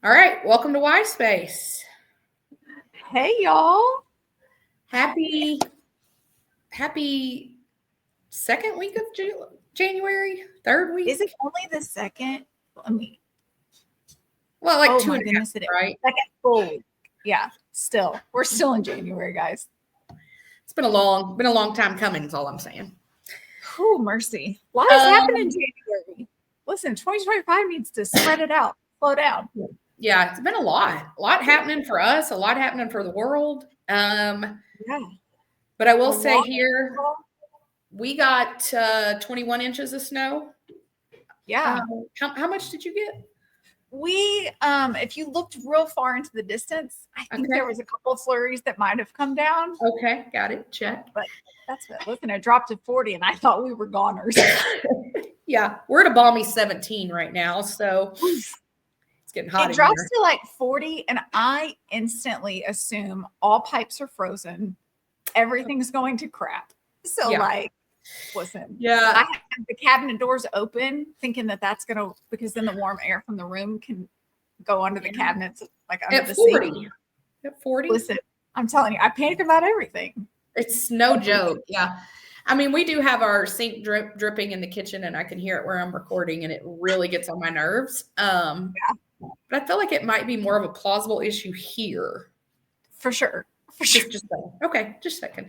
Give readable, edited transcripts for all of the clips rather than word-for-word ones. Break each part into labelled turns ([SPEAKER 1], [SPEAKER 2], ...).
[SPEAKER 1] All right, welcome to Y Space.
[SPEAKER 2] Hey, y'all.
[SPEAKER 1] Happy second week of January, third week.
[SPEAKER 2] Is it only the second? Let me.
[SPEAKER 1] Well, like
[SPEAKER 2] Oh
[SPEAKER 1] two
[SPEAKER 2] my
[SPEAKER 1] and a half,
[SPEAKER 2] goodness, it is.
[SPEAKER 1] right?
[SPEAKER 2] Second full week. Yeah, we're still in January, guys.
[SPEAKER 1] It's been a long time coming. Is all I'm saying.
[SPEAKER 2] Whew, mercy. A lot has happened in January. Listen, 2025 needs to spread it out, slow down.
[SPEAKER 1] Yeah, it's been a lot happening for us, a lot happening for the world.
[SPEAKER 2] Yeah.
[SPEAKER 1] But I will say here, we got 21 inches of snow.
[SPEAKER 2] Yeah.
[SPEAKER 1] How much did you get?
[SPEAKER 2] We, if you looked real far into the distance, I think there was a couple of flurries that might have come down.
[SPEAKER 1] Okay, got it. Check.
[SPEAKER 2] But that's it. Listen, it dropped to 40, and I thought we were goners.
[SPEAKER 1] Yeah, we're at a balmy 17 right now, so it's getting hot.
[SPEAKER 2] It drops to like 40, and I instantly assume all pipes are frozen. Everything's going to crap. So, listen.
[SPEAKER 1] Yeah.
[SPEAKER 2] I have the cabinet doors open, thinking that that's going to, because then the warm air from the room can go under the cabinets, like under the
[SPEAKER 1] 40.
[SPEAKER 2] sink.
[SPEAKER 1] At 40?
[SPEAKER 2] Listen, I'm telling you, I panic about everything.
[SPEAKER 1] It's no joke. Yeah. I mean, we do have our sink dripping in the kitchen, and I can hear it where I'm recording, and it really gets on my nerves. But I feel like it might be more of a plausible issue here.
[SPEAKER 2] For sure.
[SPEAKER 1] Just okay, just a second.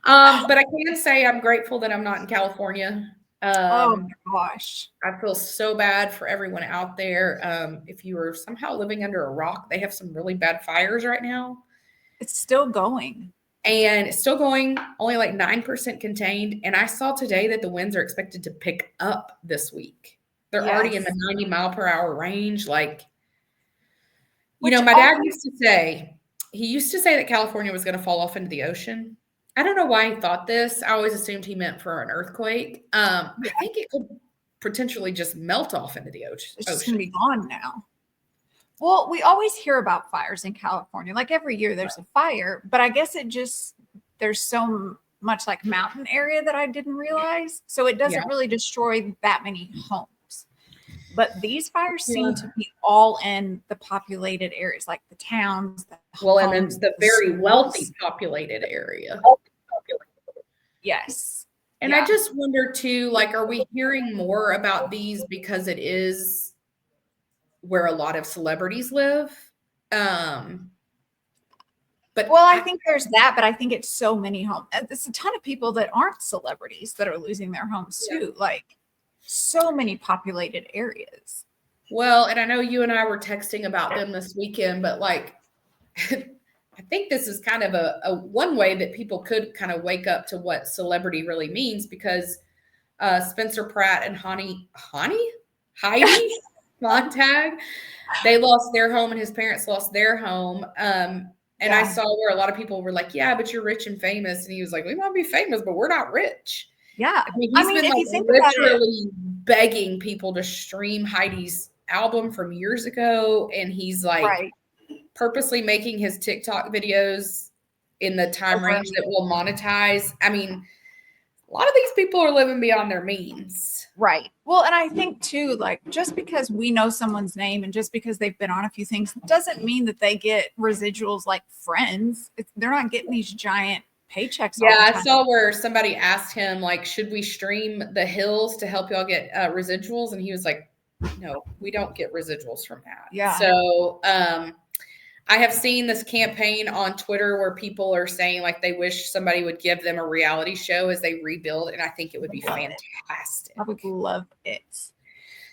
[SPEAKER 1] But I can say I'm grateful that I'm not in California.
[SPEAKER 2] Oh my gosh.
[SPEAKER 1] I feel so bad for everyone out there. If you are somehow living under a rock, they have some really bad fires right now.
[SPEAKER 2] It's still going.
[SPEAKER 1] And it's still going, only like 9% contained. And I saw today that the winds are expected to pick up this week. They're already in the 90 mile per hour range. Like, my dad used to say that California was going to fall off into the ocean. I don't know why he thought this. I always assumed he meant for an earthquake. I think it could potentially just melt off into the ocean.
[SPEAKER 2] It's just going to be gone now. Well, we always hear about fires in California. Like every year there's a fire, but I guess there's so much like mountain area that I didn't realize. So it doesn't really destroy that many homes. But these fires seem to be all in the populated areas, like the towns.
[SPEAKER 1] And then the very wealthy populated area.
[SPEAKER 2] Yes.
[SPEAKER 1] And I just wonder too, like, are we hearing more about these because it is where a lot of celebrities live?
[SPEAKER 2] But I think there's that, but I think it's so many homes. It's a ton of people that aren't celebrities that are losing their homes too. Like so many populated areas.
[SPEAKER 1] Well, and I know you and I were texting about them this weekend, but like, I think this is kind of a one way that people could kind of wake up to what celebrity really means, because Spencer Pratt and Heidi Montag, they lost their home and his parents lost their home. And I saw where a lot of people were like, yeah, but you're rich and famous. And he was like, we might be famous, but we're not rich.
[SPEAKER 2] Yeah.
[SPEAKER 1] I mean, he's been like literally begging people to stream Heidi's album from years ago. And he's like purposely making his TikTok videos in the time range that will monetize. I mean, a lot of these people are living beyond their means.
[SPEAKER 2] Right. Well, and I think too, like, just because we know someone's name and just because they've been on a few things doesn't mean that they get residuals like Friends. They're not getting these giant paychecks.
[SPEAKER 1] Yeah, I saw where somebody asked him, like, should we stream The Hills to help y'all get residuals? And he was like, no, we don't get residuals from that.
[SPEAKER 2] Yeah.
[SPEAKER 1] So I have seen this campaign on Twitter where people are saying like they wish somebody would give them a reality show as they rebuild. And I think it would be fantastic.
[SPEAKER 2] I would love it.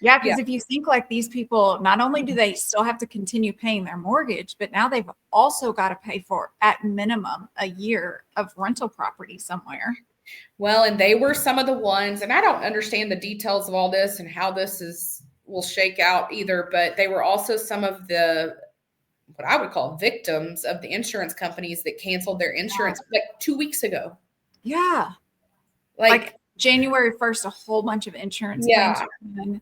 [SPEAKER 2] Yeah, because if you think like these people, not only do they still have to continue paying their mortgage, but now they've also got to pay for at minimum a year of rental property somewhere.
[SPEAKER 1] Well, and they were some of the ones, and I don't understand the details of all this and how this will shake out either, but they were also some of the what I would call victims of the insurance companies that canceled their insurance like 2 weeks ago.
[SPEAKER 2] Yeah. Like January 1st, a whole bunch of insurance claims.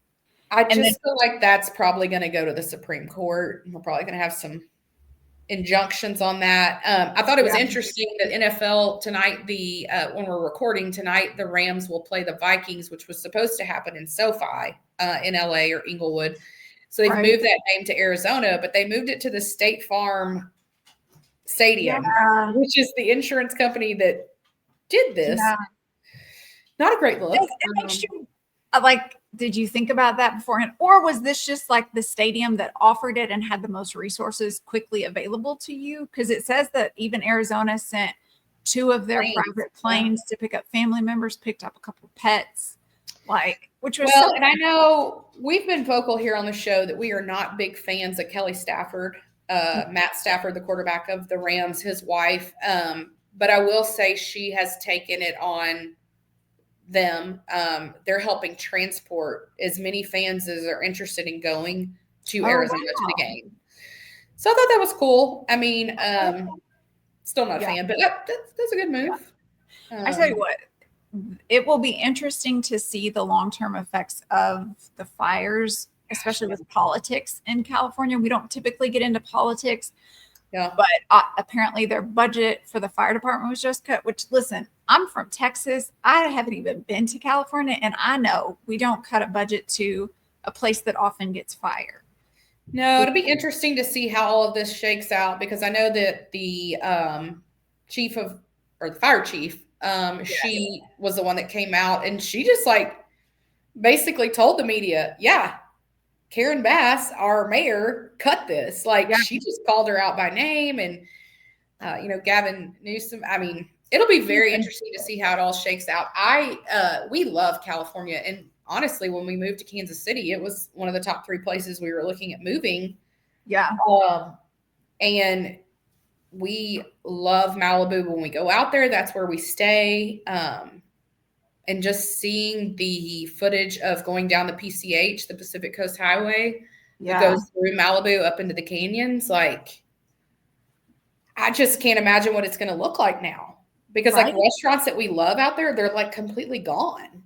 [SPEAKER 1] I just feel like that's probably going to go to the Supreme Court. We're probably going to have some injunctions on that. I thought it was interesting that NFL tonight, when we're recording tonight, the Rams will play the Vikings, which was supposed to happen in SoFi in LA or Inglewood. So they've moved that name to Arizona, but they moved it to the State Farm Stadium, which is the insurance company that did this.
[SPEAKER 2] Yeah.
[SPEAKER 1] Not a great look.
[SPEAKER 2] It makes you did you think about that beforehand? Or was this just like the stadium that offered it and had the most resources quickly available to you? Because it says that even Arizona sent 2 of their private planes to pick up family members, picked up a couple of pets, which was
[SPEAKER 1] and I know we've been vocal here on the show that we are not big fans of Kelly Stafford, Matt Stafford, the quarterback of the Rams, his wife. But I will say she has taken it on them. They're helping transport as many fans as are interested in going to Arizona to the game. So I thought that was cool. I mean, still not a fan, but that's a good move.
[SPEAKER 2] I tell you what, it will be interesting to see the long-term effects of the fires, especially with politics in California. We don't typically get into politics. Yeah. But apparently their budget for the fire department was just cut, which, listen, I'm from Texas. I haven't even been to California, and I know we don't cut a budget to a place that often gets fire.
[SPEAKER 1] No, it'll be interesting to see how all of this shakes out, because I know that the the fire chief, she was the one that came out, and she just basically told the media, Karen Bass, our mayor, cut this. She just called her out by name, and Gavin Newsom. I mean, it'll be very interesting to see how it all shakes out. We love California, and honestly, when we moved to Kansas City, it was one of the top 3 places we were looking at moving.
[SPEAKER 2] Yeah.
[SPEAKER 1] And we love Malibu. When we go out there, that's where we stay. And just seeing the footage of going down the PCH, the Pacific Coast Highway, that goes through Malibu up into the canyons, I just can't imagine what it's going to look like now. Because restaurants that we love out there, they're completely gone.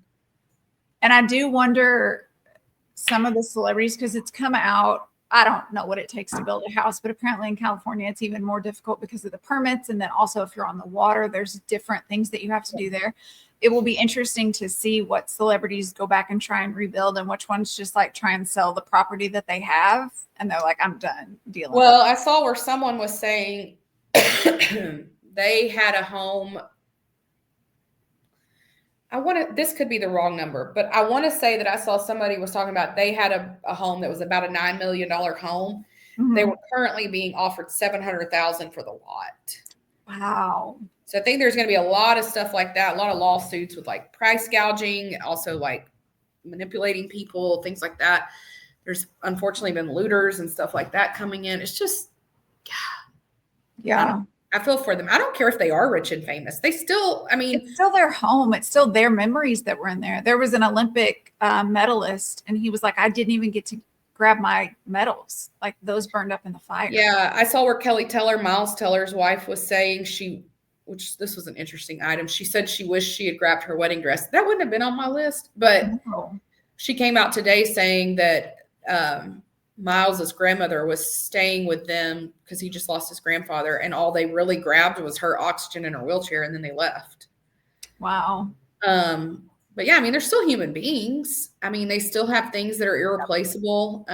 [SPEAKER 2] And I do wonder some of the celebrities, because it's come out, I don't know what it takes to build a house, but apparently in California, it's even more difficult because of the permits. And then also if you're on the water, there's different things that you have to do there. It will be interesting to see what celebrities go back and try and rebuild, and which ones just try and sell the property that they have. And they're I'm done dealing with it.
[SPEAKER 1] I saw where someone was saying they had a home. This could be the wrong number, but I want to say that I saw somebody was talking about they had a home that was about a $9 million home. Mm-hmm. They were currently being offered $700,000 for the lot.
[SPEAKER 2] Wow.
[SPEAKER 1] So I think there's going to be a lot of stuff like that, a lot of lawsuits with price gouging, also manipulating people, things like that. There's unfortunately been looters and stuff like that coming in. It's just, I feel for them. I don't care if they are rich and famous. They still,
[SPEAKER 2] it's still their home. It's still their memories that were in there. There was an Olympic medalist, and he was I didn't even get to grab my medals. Those burned up in the fire.
[SPEAKER 1] Yeah. I saw where Miles Teller's wife was saying which this was an interesting item. She said she wished she had grabbed her wedding dress. That wouldn't have been on my list, but she came out today saying that Miles's grandmother was staying with them because he just lost his grandfather, and all they really grabbed was her oxygen in her wheelchair, and then they left.
[SPEAKER 2] Wow.
[SPEAKER 1] But yeah, they're still human beings. They still have things that are irreplaceable.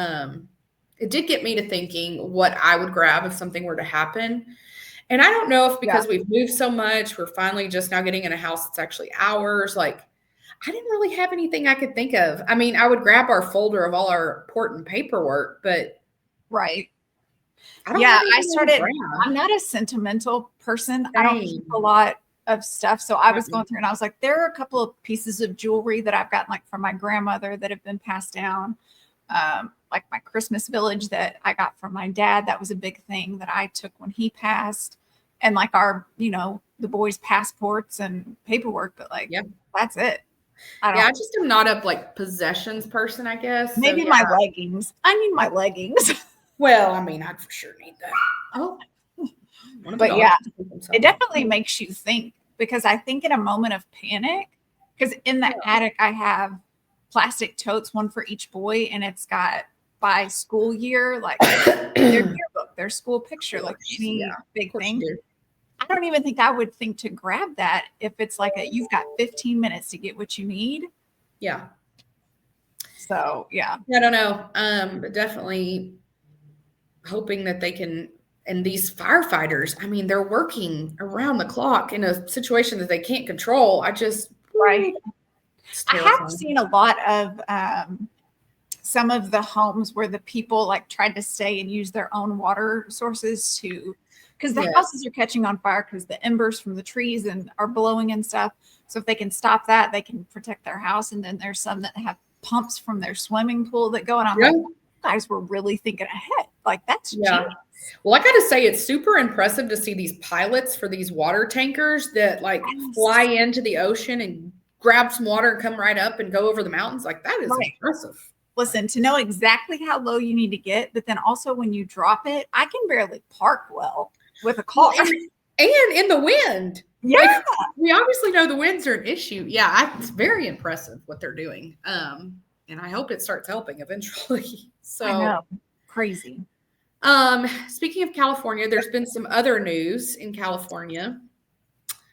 [SPEAKER 1] It did get me to thinking what I would grab if something were to happen. And I don't know if because we've moved so much, we're finally just now getting in a house that's actually ours. I didn't really have anything I could think of. I would grab our folder of all our important paperwork, but
[SPEAKER 2] right. I'm not a sentimental person. I don't keep a lot of stuff. So I was going through and I was there are a couple of pieces of jewelry that I've gotten from my grandmother that have been passed down. My Christmas village that I got from my dad. That was a big thing that I took when he passed. And our, the boys' passports and paperwork, but that's it.
[SPEAKER 1] I just am not a possessions person, I guess.
[SPEAKER 2] Maybe my leggings. I need my leggings.
[SPEAKER 1] Well, I for sure need that. Oh,
[SPEAKER 2] but it definitely makes you think, because I think in a moment of panic, because in the attic I have plastic totes, one for each boy, and it's got by school year, their yearbook, their school picture, any big thing. I don't even think I would think to grab that if it's you've got 15 minutes to get what you need.
[SPEAKER 1] Yeah.
[SPEAKER 2] So, yeah.
[SPEAKER 1] I don't know. But definitely hoping that they can, and these firefighters, I mean, they're working around the clock in a situation that they can't control.
[SPEAKER 2] Right. I have
[SPEAKER 1] terrifying.
[SPEAKER 2] seen a lot of some of the homes where the people like tried to stay and use their own water sources to, because the houses are catching on fire because the embers from the trees and are blowing and stuff. So if they can stop that, they can protect their house. And then there's some that have pumps from their swimming pool that go, and I'm like, you guys were really thinking ahead. Like, that's genius.
[SPEAKER 1] Well, I got to say, it's super impressive to see these pilots for these water tankers that like fly into the ocean and grab some water and come right up and go over the mountains. Like, that is impressive.
[SPEAKER 2] Listen, to know exactly how low you need to get, but then also when you drop it, I can barely park well with a car.
[SPEAKER 1] And in the wind.
[SPEAKER 2] Yeah.
[SPEAKER 1] Like, we obviously know the winds are an issue. Yeah, it's very impressive what they're doing. And I hope it starts helping eventually. So
[SPEAKER 2] I know. Crazy.
[SPEAKER 1] Speaking of California, there's been some other news in California.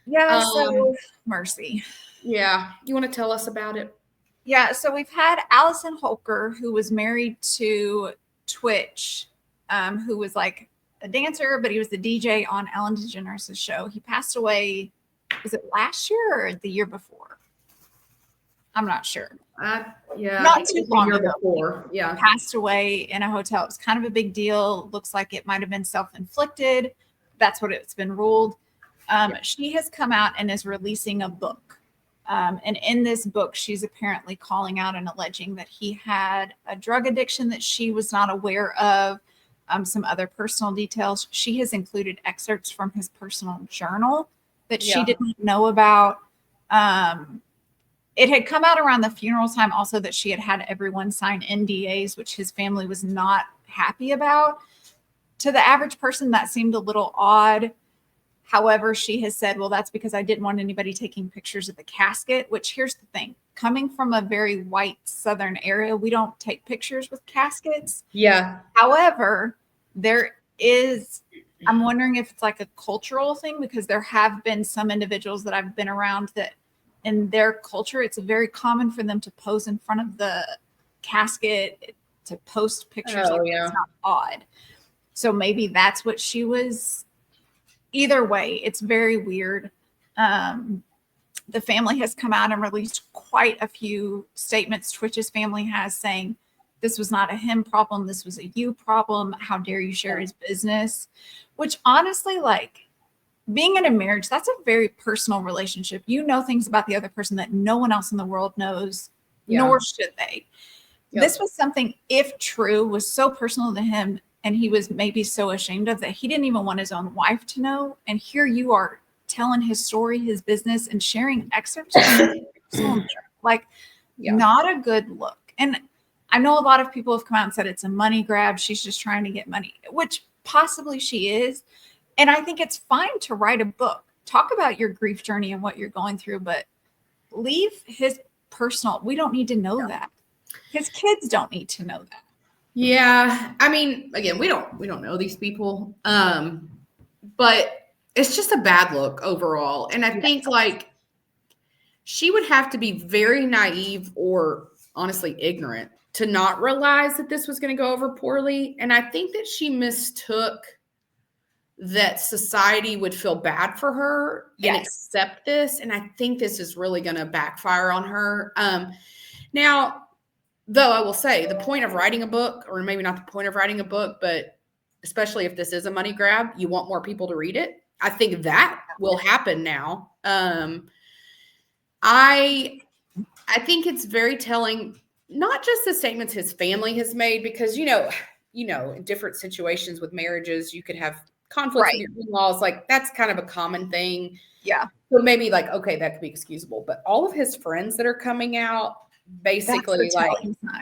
[SPEAKER 2] Yeah, so mercy.
[SPEAKER 1] Yeah. You want to tell us about it?
[SPEAKER 2] Yeah, so we've had Allison Holker, who was married to Twitch, who was like a dancer, but he was the DJ on Ellen DeGeneres' show. He passed away, was it last year or the year before? I'm not sure.
[SPEAKER 1] Yeah,
[SPEAKER 2] not too long ago.
[SPEAKER 1] Before. Yeah,
[SPEAKER 2] passed away in a hotel. It was kind of a big deal. Looks like it might have been self-inflicted. That's what it's been ruled. She has come out and is releasing a book. And in this book, she's apparently calling out and alleging that he had a drug addiction that she was not aware of, some other personal details. She has included excerpts from his personal journal that she didn't know about. It had come out around the funeral time also that she had everyone sign NDAs, which his family was not happy about. To the average person, that seemed a little odd. However, she has said, well, that's because I didn't want anybody taking pictures of the casket, which here's the thing. Coming from a very white Southern area, we don't take pictures with caskets.
[SPEAKER 1] Yeah.
[SPEAKER 2] However, I'm wondering if it's like a cultural thing, because there have been some individuals that I've been around that in their culture, it's very common for them to pose in front of the casket to post pictures. It's not odd. So maybe that's what she was. Either way, it's very weird. The family has come out and released quite a few statements. Twitch's family has, saying this was not a him problem. This was a you problem. How dare you share his business? Which honestly, like, being in a marriage, that's a very personal relationship. You know things about the other person that no one else in the world knows, nor should they. This was something, if true, was so personal to him, and he was maybe so ashamed of that he didn't even want his own wife to know. And here you are telling his story, his business, and sharing excerpts from not a good look. And I know a lot of people have come out and said it's a money grab. She's just trying to get money, which possibly she is. And I think it's fine to write a book, talk about your grief journey and what you're going through, but leave his personal. We don't need to know that. His kids don't need to know that.
[SPEAKER 1] Yeah. I mean, again, we don't know these people. But it's just a bad look overall. And I think like she would have to be very naive or honestly ignorant to not realize that this was going to go over poorly. And I think that she mistook that society would feel bad for her and accept this. And I think this is really going to backfire on her. Now, though, I will say the point of writing a book, or maybe not the point of writing a book, but especially if this is a money grab, you want more people to read it. I think that will happen now. I think it's very telling, not just the statements his family has made, because, you know, in different situations with marriages, you could have conflicts with your in-laws. Like, that's kind of a common thing.
[SPEAKER 2] Yeah.
[SPEAKER 1] So maybe like, okay, that could be excusable. But all of his friends that are coming out, basically like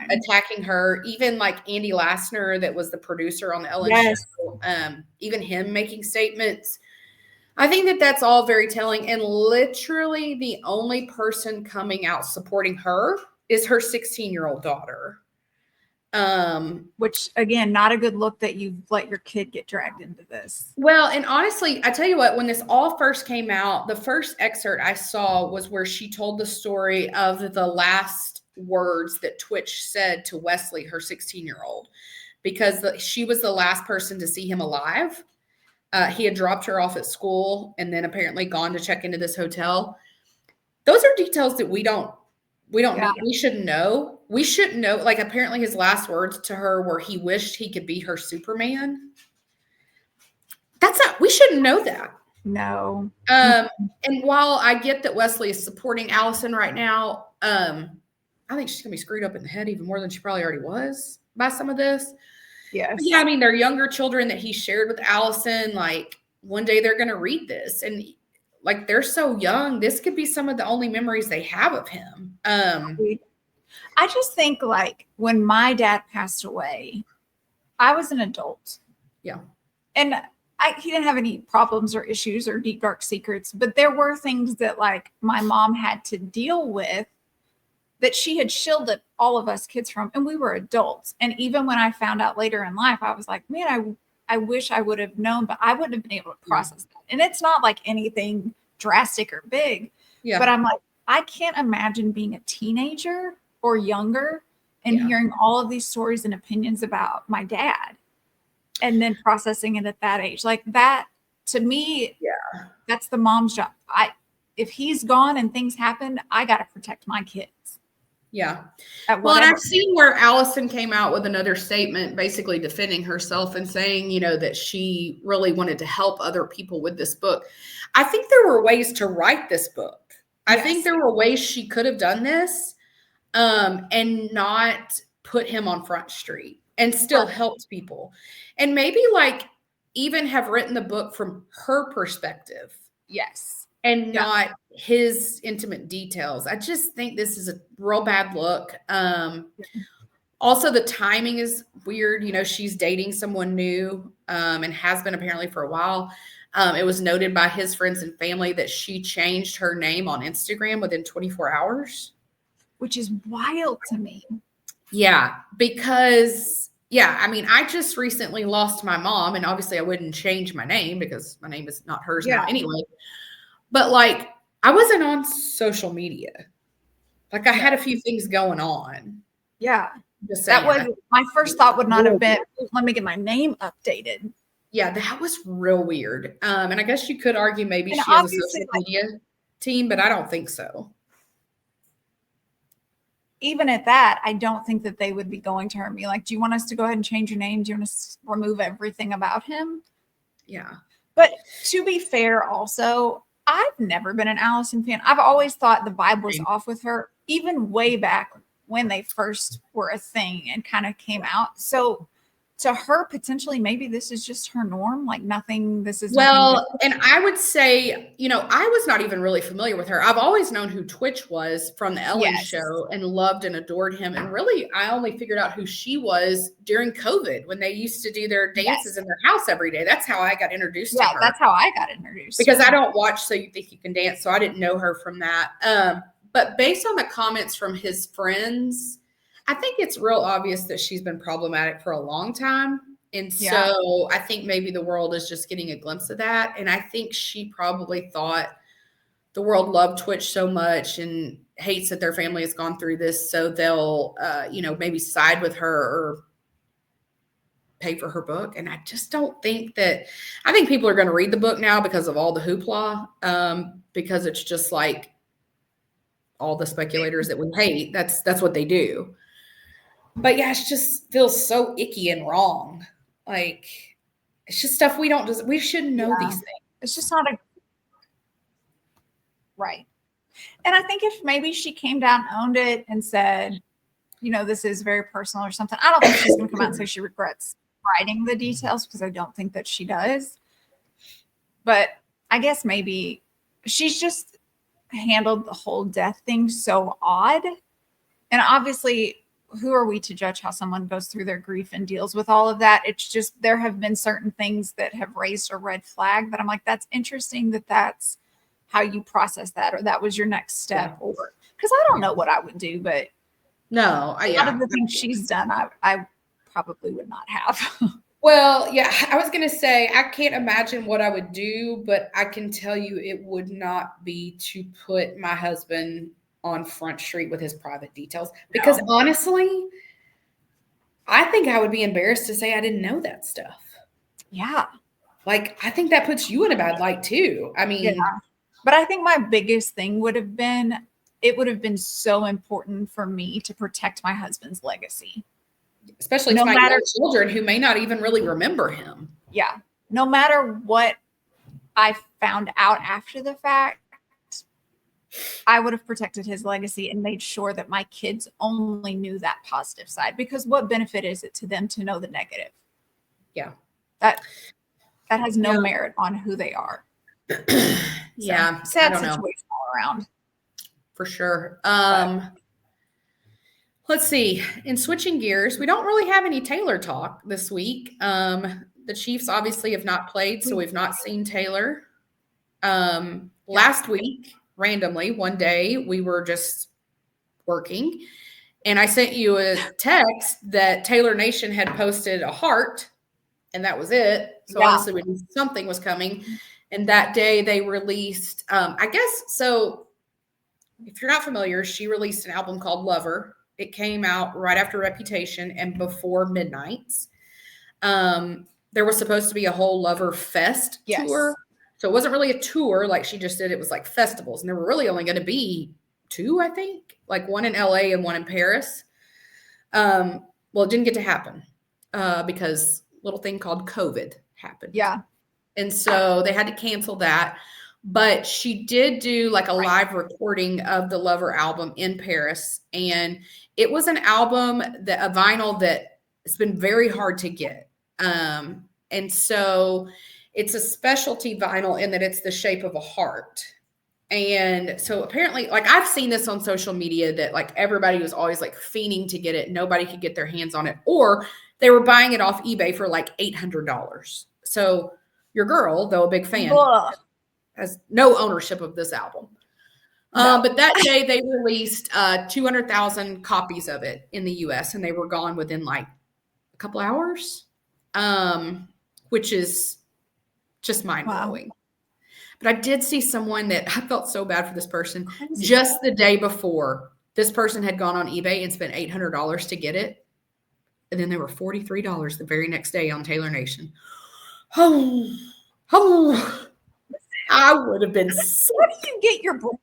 [SPEAKER 1] attacking her, even like Andy Lassner, that was the producer on the Ellen show, even him making statements. I think that that's all very telling. And literally the only person coming out supporting her is her 16-year-old daughter.
[SPEAKER 2] Which, again, not a good look that you let your kid get dragged into this.
[SPEAKER 1] Well, and honestly, I tell you what, when this all first came out, the first excerpt I saw was where she told the story of the last words that Twitch said to Wesley, her 16-year-old, because she was the last person to see him alive. He had dropped her off at school and then apparently gone to check into this hotel. Those are details that we don't need. We shouldn't know. We shouldn't know. Like, apparently his last words to her were he wished he could be her Superman. We shouldn't know that.
[SPEAKER 2] No.
[SPEAKER 1] And while I get that Wesley is supporting Allison right now, I think she's gonna be screwed up in the head even more than she probably already was by some of this.
[SPEAKER 2] Yes.
[SPEAKER 1] But yeah, I mean, they're younger children that he shared with Allison. Like, one day they're gonna read this, and like, they're so young. This could be some of the only memories they have of him.
[SPEAKER 2] I just think, like, when my dad passed away, I was an adult.
[SPEAKER 1] Yeah.
[SPEAKER 2] And he didn't have any problems or issues or deep, dark secrets, but there were things that, like, my mom had to deal with that she had shielded all of us kids from, and we were adults. And even when I found out later in life, I was like, man, I wish I would have known, but I wouldn't have been able to process that. And it's not like anything drastic or big, but I'm like, I can't imagine being a teenager or younger and hearing all of these stories and opinions about my dad and then processing it at that age. Like, that, to me, that's the mom's job. If he's gone and things happen, I got to protect my kids.
[SPEAKER 1] Yeah. Well, and I've seen where Allison came out with another statement basically defending herself and saying, you know, that she really wanted to help other people with this book. I think there were ways to write this book. I think there were ways she could have done this and not put him on Front Street and still helped people. And maybe, like, even have written the book from her perspective.
[SPEAKER 2] Yes.
[SPEAKER 1] And not his intimate details. I just think this is a real bad look. Also, the timing is weird. You know, she's dating someone new and has been apparently for a while. It was noted by his friends and family that she changed her name on Instagram within 24 hours.
[SPEAKER 2] Which is wild to me.
[SPEAKER 1] Yeah, because, I mean, I just recently lost my mom, and obviously I wouldn't change my name because my name is not hers now anyway. But, like, I wasn't on social media. Like, I had a few things going on.
[SPEAKER 2] Yeah. That was my first thought would not have been, let me get my name updated.
[SPEAKER 1] Yeah, that was real weird. And I guess you could argue maybe she has a social media team, but I don't think so.
[SPEAKER 2] Even at that, I don't think that they would be going to her and be like, do you want us to go ahead and change your name? Do you want us to remove everything about him?
[SPEAKER 1] Yeah.
[SPEAKER 2] But to be fair, also, I've never been an Allison fan. I've always thought the vibe was off with her, even way back when they first were a thing and kind of came out. So to her, potentially, maybe this is just her norm. Like, nothing, this is
[SPEAKER 1] well, and I would say, you know, I was not even really familiar with her. I've always known who Twitch was from the Ellen show and loved and adored him. And really, I only figured out who she was during COVID when they used to do their dances in their house every day. That's how I got introduced to her.
[SPEAKER 2] That's how I got introduced.
[SPEAKER 1] Because I don't watch So You Think You Can Dance, so I didn't know her from that. But based on the comments from his friends, I think it's real obvious that she's been problematic for a long time. And so I think maybe the world is just getting a glimpse of that. And I think she probably thought the world loved Twitch so much and hates that their family has gone through this. So they'll, you know, maybe side with her or pay for her book. And I just don't think that, I think people are going to read the book now because of all the hoopla, because it's just like all the speculators that we hate. That's what they do. But yeah, it just feels so icky and wrong. Like, it's just stuff we shouldn't know these things.
[SPEAKER 2] It's just not right. And I think if maybe she came down, owned it, and said, you know, this is very personal or something, I don't think she's going to come out and say she regrets writing the details, because I don't think that she does. But I guess maybe she's just handled the whole death thing so odd. And obviously, who are we to judge how someone goes through their grief and deals with all of that? It's just, there have been certain things that have raised a red flag that I'm like, that's interesting that that's how you process that, or that was your next step. Or, because I don't know what I would do, but
[SPEAKER 1] no,
[SPEAKER 2] a lot of the things she's done, I probably would not have.
[SPEAKER 1] Well, yeah, I was going to say, I can't imagine what I would do, but I can tell you it would not be to put my husband on Front Street with his private details. Because honestly, I think I would be embarrassed to say I didn't know that stuff.
[SPEAKER 2] Yeah.
[SPEAKER 1] Like, I think that puts you in a bad light too. I mean,
[SPEAKER 2] but I think my biggest thing would have been, it would have been so important for me to protect my husband's legacy.
[SPEAKER 1] Especially to my young children who may not even really remember him.
[SPEAKER 2] Yeah. No matter what I found out after the fact, I would have protected his legacy and made sure that my kids only knew that positive side, because what benefit is it to them to know the negative?
[SPEAKER 1] Yeah.
[SPEAKER 2] That has no merit on who they are.
[SPEAKER 1] Yeah.
[SPEAKER 2] Sad situation all around.
[SPEAKER 1] For sure. Let's see. In switching gears, we don't really have any Taylor talk this week. The Chiefs obviously have not played, so we've not seen Taylor. Last week, randomly, one day, we were just working, and I sent you a text that Taylor Nation had posted a heart, and that was it. So obviously we knew something was coming. And that day they released, I guess, so if you're not familiar, she released an album called Lover. It came out right after Reputation and before Midnights. There was supposed to be a whole Lover Fest tour. So it wasn't really a tour like she just did. It was like festivals. And there were really only going to be 2, I think, like one in LA and one in Paris. Well, it didn't get to happen because a little thing called COVID happened.
[SPEAKER 2] Yeah.
[SPEAKER 1] And so they had to cancel that. But she did do like a live recording of the Lover album in Paris. And it was an album, a vinyl that it's been very hard to get. And so it's a specialty vinyl in that it's the shape of a heart. And so apparently, like I've seen this on social media that like everybody was always like fiending to get it. Nobody could get their hands on it, or they were buying it off eBay for like $800. So your girl, though a big fan, has no ownership of this album. But that day they released 200,000 copies of it in the US, and they were gone within like a couple hours, which is just mind-blowing. Wow. But I did see someone that I felt so bad for this person. Just the day before, this person had gone on eBay and spent $800 to get it. And then they were $43 the very next day on Taylor Nation. Oh, I would have been sick.
[SPEAKER 2] What do you get your brain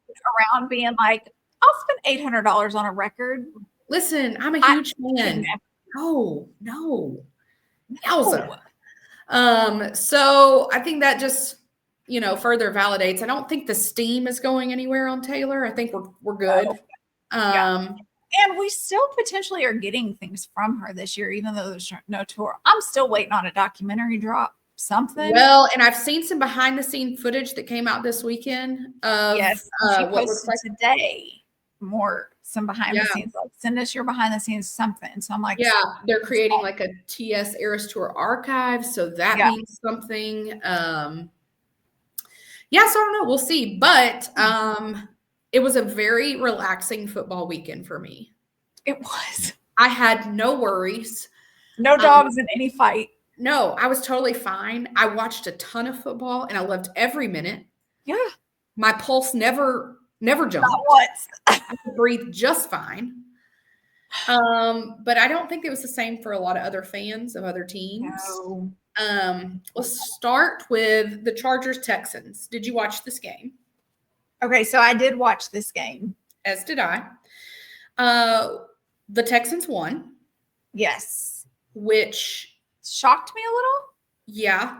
[SPEAKER 2] around being like, I'll spend $800 on a record?
[SPEAKER 1] Listen, I'm a huge fan. No. Yowza. So I think that just, further validates. I don't think the steam is going anywhere on Taylor. I think we're good.
[SPEAKER 2] And we still potentially are getting things from her this year, even though there's no tour. I'm still waiting on a documentary drop. Something.
[SPEAKER 1] Well, and I've seen some behind the scene footage that came out this weekend of
[SPEAKER 2] she posted today some behind the scenes, like send us your behind the scenes something. So I'm like,
[SPEAKER 1] they're creating like a TS Eras Tour archive, so that means something. So I don't know, we'll see. But it was a very relaxing football weekend for me.
[SPEAKER 2] It was.
[SPEAKER 1] I had no worries.
[SPEAKER 2] No dogs in any fight.
[SPEAKER 1] No, I was totally fine. I watched a ton of football and I loved every minute.
[SPEAKER 2] Yeah.
[SPEAKER 1] My pulse never jumped.
[SPEAKER 2] Not once.
[SPEAKER 1] I could breathe just fine. But I don't think it was the same for a lot of other fans of other teams.
[SPEAKER 2] No.
[SPEAKER 1] Let's start with the Chargers-Texans. Did you watch this game?
[SPEAKER 2] Okay, so I did watch this game.
[SPEAKER 1] As did I. The Texans won.
[SPEAKER 2] Yes.
[SPEAKER 1] Which
[SPEAKER 2] shocked me a little.
[SPEAKER 1] Yeah.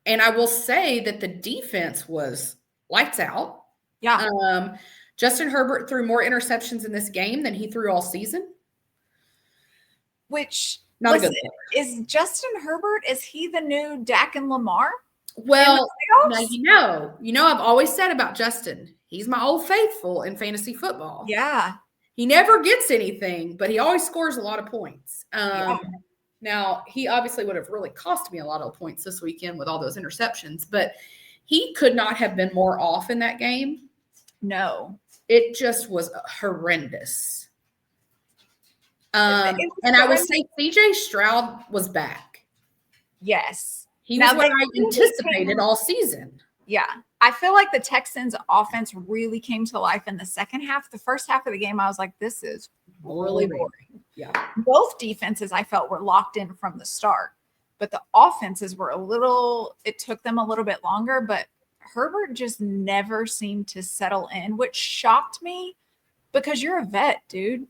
[SPEAKER 1] And I will say that the defense was lights out.
[SPEAKER 2] Yeah.
[SPEAKER 1] Justin Herbert threw more interceptions in this game than he threw all season.
[SPEAKER 2] Which
[SPEAKER 1] not a good
[SPEAKER 2] is Justin Herbert, is he the new Dak and Lamar?
[SPEAKER 1] Well, now I've always said about Justin, he's my old faithful in fantasy football.
[SPEAKER 2] Yeah.
[SPEAKER 1] He never gets anything, but he always scores a lot of points. Now, he obviously would have really cost me a lot of points this weekend with all those interceptions, but he could not have been more off in that game.
[SPEAKER 2] No.
[SPEAKER 1] It just was horrendous. And I would say CJ Stroud was back.
[SPEAKER 2] Yes.
[SPEAKER 1] He was what I anticipated all season.
[SPEAKER 2] Yeah. I feel like the Texans offense really came to life in the second half. The first half of the game, I was like, this is really boring.
[SPEAKER 1] Yeah.
[SPEAKER 2] Both defenses I felt were locked in from the start, but the offenses were it took them a little bit longer, but Herbert just never seemed to settle in, which shocked me because you're a vet, dude.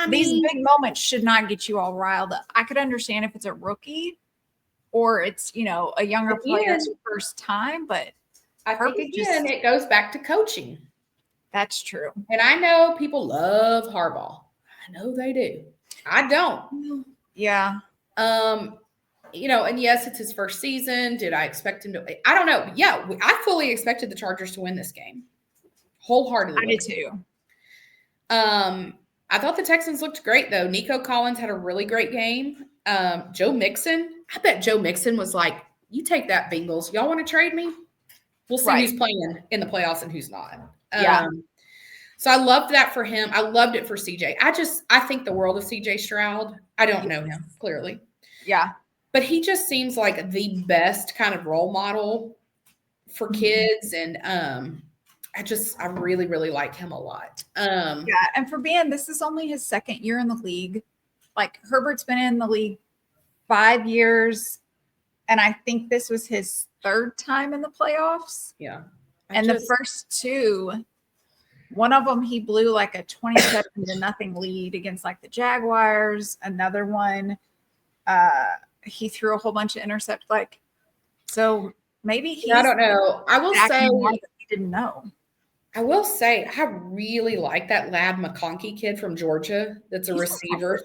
[SPEAKER 2] These big moments should not get you all riled up. I could understand if it's a rookie or it's, a younger player's first time, but
[SPEAKER 1] I think again, it goes back to coaching.
[SPEAKER 2] That's true.
[SPEAKER 1] And I know people love Harbaugh. I know they do. I don't.
[SPEAKER 2] Yeah.
[SPEAKER 1] And yes, it's his first season. Did I expect him to? I don't know. Yeah, I fully expected the Chargers to win this game. Wholeheartedly.
[SPEAKER 2] I did too.
[SPEAKER 1] I thought the Texans looked great, though. Nico Collins had a really great game. Joe Mixon, I bet Joe Mixon was like, you take that, Bengals. Y'all want to trade me? We'll see who's playing in the playoffs and who's not.
[SPEAKER 2] Yeah.
[SPEAKER 1] So I loved that for him. I loved it for CJ. I think the world of CJ Stroud. I don't know him, clearly.
[SPEAKER 2] Yeah.
[SPEAKER 1] But he just seems like the best kind of role model for kids. And I really, really like him a lot.
[SPEAKER 2] Yeah. And for this is only his second year in the league. Like Herbert's been in the league 5 years. And I think this was his third time in the playoffs.
[SPEAKER 1] Yeah.
[SPEAKER 2] The first two, one of them, he blew like a 27-0 lead against like the Jaguars. Another one, he threw a whole bunch of intercepts. So maybe
[SPEAKER 1] I don't know. I will say
[SPEAKER 2] he didn't know.
[SPEAKER 1] I will say I really like that Lad McConkey kid from Georgia. That's a receiver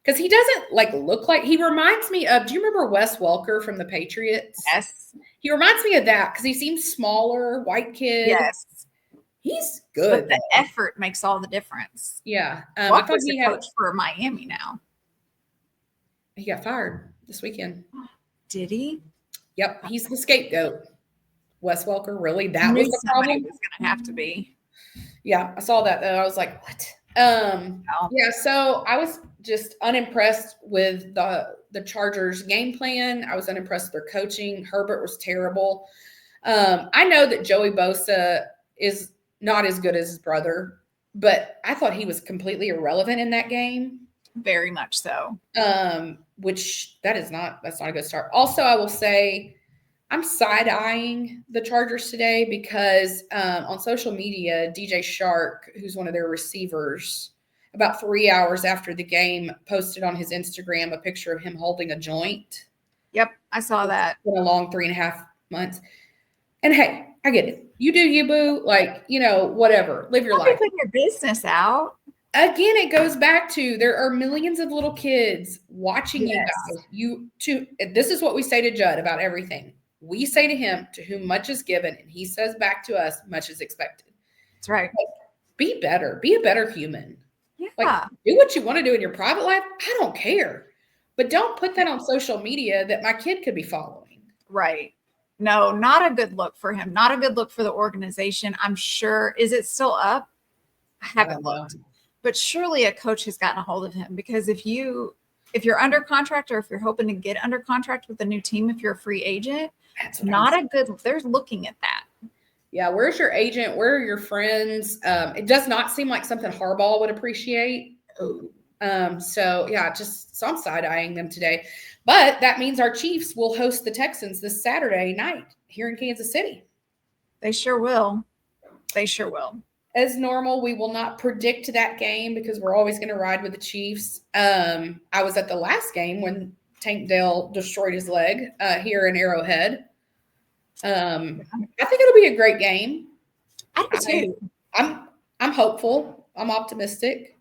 [SPEAKER 1] because he doesn't look like, he reminds me of, do you remember Wes Welker from the Patriots?
[SPEAKER 2] Yes.
[SPEAKER 1] He reminds me of that because he seems smaller, white kid.
[SPEAKER 2] Yes.
[SPEAKER 1] He's good.
[SPEAKER 2] But the effort makes all the difference.
[SPEAKER 1] Yeah.
[SPEAKER 2] I thought he coach for Miami now.
[SPEAKER 1] He got fired this weekend.
[SPEAKER 2] Did he?
[SPEAKER 1] Yep. He's the scapegoat. Wes Welker, really? That was the problem?
[SPEAKER 2] It was going to have to be.
[SPEAKER 1] Yeah, I saw that, though. I was like, what? Yeah, so I was just unimpressed with the Chargers' game plan. I was unimpressed with their coaching. Herbert was terrible. I know that Joey Bosa is not as good as his brother, but I thought he was completely irrelevant in that game.
[SPEAKER 2] Very much so.
[SPEAKER 1] Which that's not a good start. Also, I will say I'm side-eyeing the Chargers today because on social media, DJ Shark, who's one of their receivers, about 3 hours after the game, posted on his Instagram a picture of him holding a joint.
[SPEAKER 2] Yep, I saw that.
[SPEAKER 1] It's been a long 3.5 months. And hey, I get it. You do you, boo. Whatever. Live your life.
[SPEAKER 2] Put your business out.
[SPEAKER 1] Again, it goes back to there are millions of little kids watching you guys. This is what we say to Judd about everything. We say to him, to whom much is given, and he says back to us, much is expected.
[SPEAKER 2] That's right.
[SPEAKER 1] Be better. Be a better human.
[SPEAKER 2] Yeah.
[SPEAKER 1] Do what you want to do in your private life. I don't care. But don't put that on social media that my kid could be following.
[SPEAKER 2] Right. No, not a good look for him. Not a good look for the organization. I'm sure. Is it still up? I haven't looked. But surely a coach has gotten a hold of him because if you're under contract or if you're hoping to get under contract with a new team, if you're a free agent, they're looking at that.
[SPEAKER 1] Yeah. Where's your agent? Where are your friends? It does not seem like something Harbaugh would appreciate. So I'm side-eyeing them today. But that means our Chiefs will host the Texans this Saturday night here in Kansas City.
[SPEAKER 2] They sure will.
[SPEAKER 1] As normal, we will not predict that game because we're always going to ride with the Chiefs. I was at the last game when Tank Dell destroyed his leg here in Arrowhead. I think it'll be a great game.
[SPEAKER 2] I do too.
[SPEAKER 1] I'm hopeful. I'm optimistic.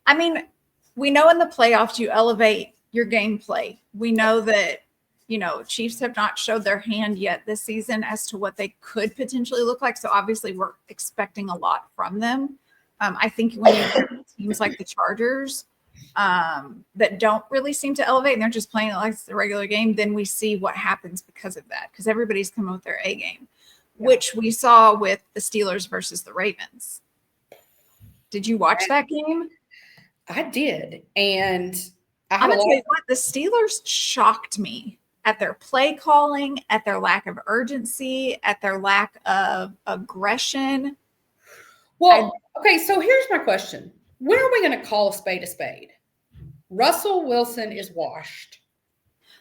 [SPEAKER 2] I mean, we know in the playoffs you elevate your gameplay. We know that, Chiefs have not showed their hand yet this season as to what they could potentially look like. So obviously we're expecting a lot from them. I think when you get teams like the Chargers that don't really seem to elevate and they're just playing it like it's the regular game, then we see what happens because of that. Because everybody's coming with their A game, which we saw with the Steelers versus the Ravens. Did you watch that game?
[SPEAKER 1] I did. And
[SPEAKER 2] I'm going to tell you what, the Steelers shocked me at their play calling, at their lack of urgency, at their lack of aggression.
[SPEAKER 1] Well, okay, so here's my question. When are we going to call a spade a spade? Russell Wilson is washed.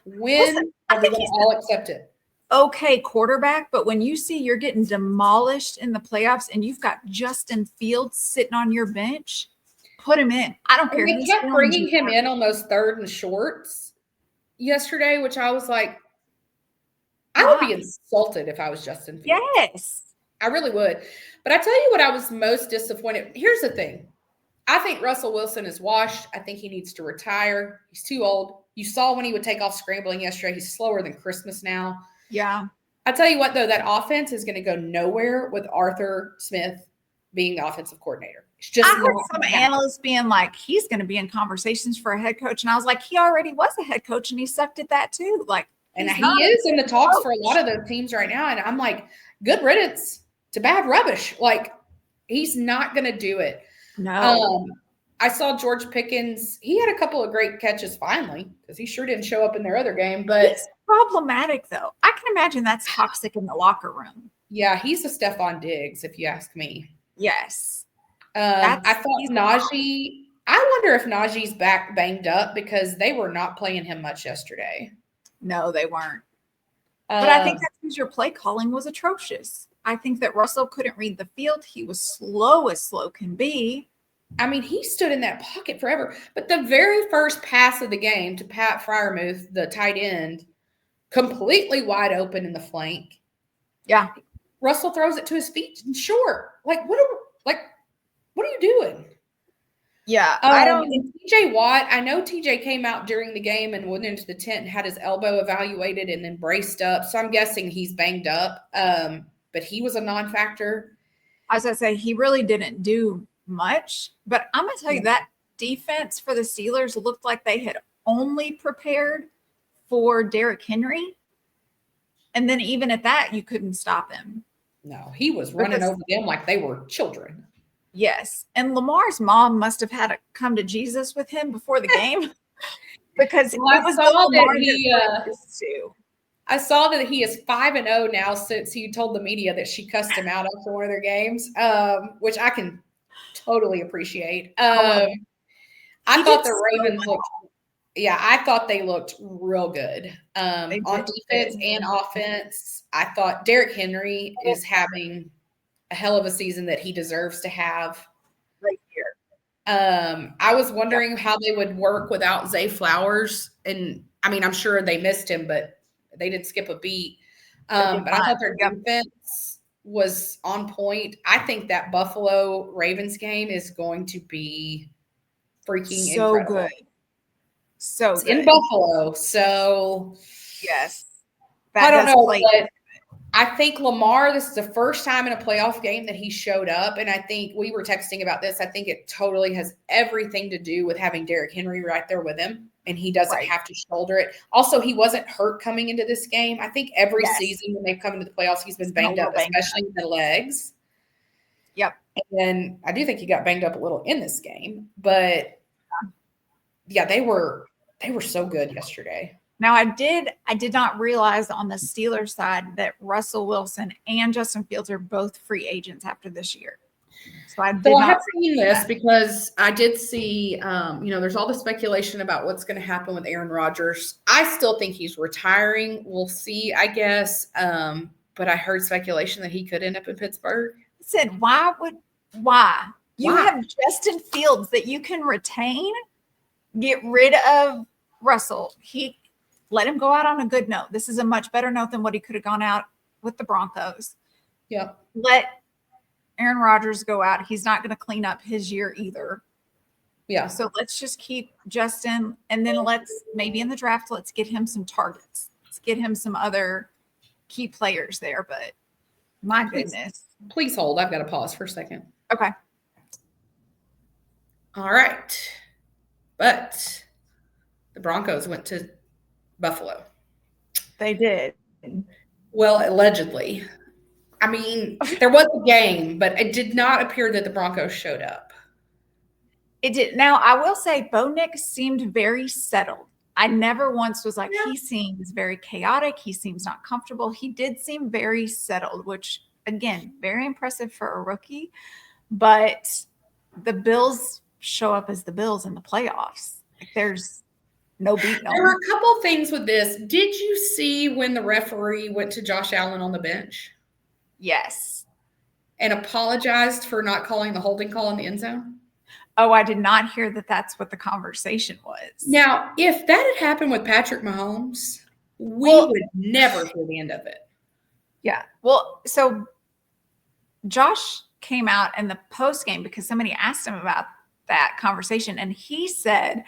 [SPEAKER 1] When are we going to all accept it?
[SPEAKER 2] Okay, quarterback, but when you see you're getting demolished in the playoffs and you've got Justin Fields sitting on your bench, put him in. I don't care.
[SPEAKER 1] They kept bringing him in on those third and shorts yesterday, which I was like, I would be insulted if I was Justin Fields.
[SPEAKER 2] Yes.
[SPEAKER 1] I really would. But I tell you what I was most disappointed. Here's the thing. I think Russell Wilson is washed. I think he needs to retire. He's too old. You saw when he would take off scrambling yesterday. He's slower than Christmas now.
[SPEAKER 2] Yeah.
[SPEAKER 1] I tell you what, though, that offense is going to go nowhere with Arthur Smith being the offensive coordinator. It's just
[SPEAKER 2] I heard some analysts being like, he's going to be in conversations for a head coach. And I was like, he already was a head coach and he sucked at that too. Like,
[SPEAKER 1] and he is in the talks for a lot of those teams right now. And I'm like, good riddance to bad rubbish. Like, he's not going to do it.
[SPEAKER 2] No.
[SPEAKER 1] I saw George Pickens. He had a couple of great catches finally because he sure didn't show up in their other game. But
[SPEAKER 2] it's problematic, though. I can imagine that's toxic in the locker room.
[SPEAKER 1] Yeah, he's a Stephon Diggs, if you ask me.
[SPEAKER 2] Yes.
[SPEAKER 1] I thought Najee – I wonder if Najee's back banged up because they were not playing him much yesterday.
[SPEAKER 2] No, they weren't. But I think that's because your play calling was atrocious. I think that Russell couldn't read the field. He was slow as slow can be.
[SPEAKER 1] I mean, he stood in that pocket forever. But the very first pass of the game to Pat Freiermuth, the tight end, completely wide open in the flank.
[SPEAKER 2] Yeah.
[SPEAKER 1] Russell throws it to his feet and short. Like, what are you doing?
[SPEAKER 2] Yeah.
[SPEAKER 1] And TJ Watt, I know TJ came out during the game and went into the tent and had his elbow evaluated and then braced up. So I'm guessing he's banged up. But he was a non-factor.
[SPEAKER 2] I was going to say, he really didn't do much. But I'm going to tell you that defense for the Steelers looked like they had only prepared for Derrick Henry. And then even at that, you couldn't stop him.
[SPEAKER 1] No, he was running over them like they were children.
[SPEAKER 2] Yes. And Lamar's mom must have had to come to Jesus with him before the game because it was
[SPEAKER 1] I saw that he is 5-0 now since he told the media that she cussed him out after one of their games, which I can totally appreciate. I thought the Ravens I thought they looked real good on defense and offense. I thought Derrick Henry is having a hell of a season that he deserves to have
[SPEAKER 2] right here.
[SPEAKER 1] I was wondering how they would work without Zay Flowers. And I mean, I'm sure they missed him, but they didn't skip a beat. But I thought their defense was on point. I think that Buffalo Ravens game is going to be freaking incredible.
[SPEAKER 2] Good. So good.
[SPEAKER 1] In Buffalo. So
[SPEAKER 2] yes.
[SPEAKER 1] I don't know, but I think Lamar, this is the first time in a playoff game that he showed up. And I think we were texting about this. I think it totally has everything to do with having Derrick Henry right there with him. And he doesn't have to shoulder it. Also, he wasn't hurt coming into this game. I think every season when they've come into the playoffs, he's been banged up, especially in the legs.
[SPEAKER 2] Yep.
[SPEAKER 1] And I do think he got banged up a little in this game. But, yeah, they were so good yesterday.
[SPEAKER 2] Now, I did not realize on the Steelers side that Russell Wilson and Justin Fields are both free agents after this year. So I
[SPEAKER 1] have seen this because I did see, there's all the speculation about what's going to happen with Aaron Rodgers. I still think he's retiring. We'll see, I guess. But I heard speculation that he could end up in Pittsburgh.
[SPEAKER 2] I said, why? You have Justin Fields that you can retain. Get rid of Russell. Let him go out on a good note. This is a much better note than what he could have gone out with the Broncos.
[SPEAKER 1] Yeah.
[SPEAKER 2] Let Aaron Rodgers go out. He's not going to clean up his year either.
[SPEAKER 1] Yeah.
[SPEAKER 2] So let's just keep Justin. And then maybe in the draft, let's get him some targets. Let's get him some other key players there. But my goodness.
[SPEAKER 1] Please hold. I've got to pause for a second.
[SPEAKER 2] Okay.
[SPEAKER 1] All right. But the Broncos went to Buffalo.
[SPEAKER 2] They did.
[SPEAKER 1] Well, allegedly. I mean, there was a game, but it did not appear that the Broncos showed up.
[SPEAKER 2] It did. Now, I will say Bo Nix seemed very settled. I never once was like, he seems very chaotic. He seems not comfortable. He did seem very settled, which, again, very impressive for a rookie. But the Bills show up as the Bills in the playoffs. Like, there's no beating them.
[SPEAKER 1] There were a couple things with this. Did you see when the referee went to Josh Allen on the bench?
[SPEAKER 2] Yes.
[SPEAKER 1] And apologized for not calling the holding call in the end zone?
[SPEAKER 2] Oh, I did not hear that that's what the conversation was.
[SPEAKER 1] Now, if that had happened with Patrick Mahomes, we would never hear the end of it.
[SPEAKER 2] Yeah. Well, so Josh came out in the post game because somebody asked him about that conversation, and he said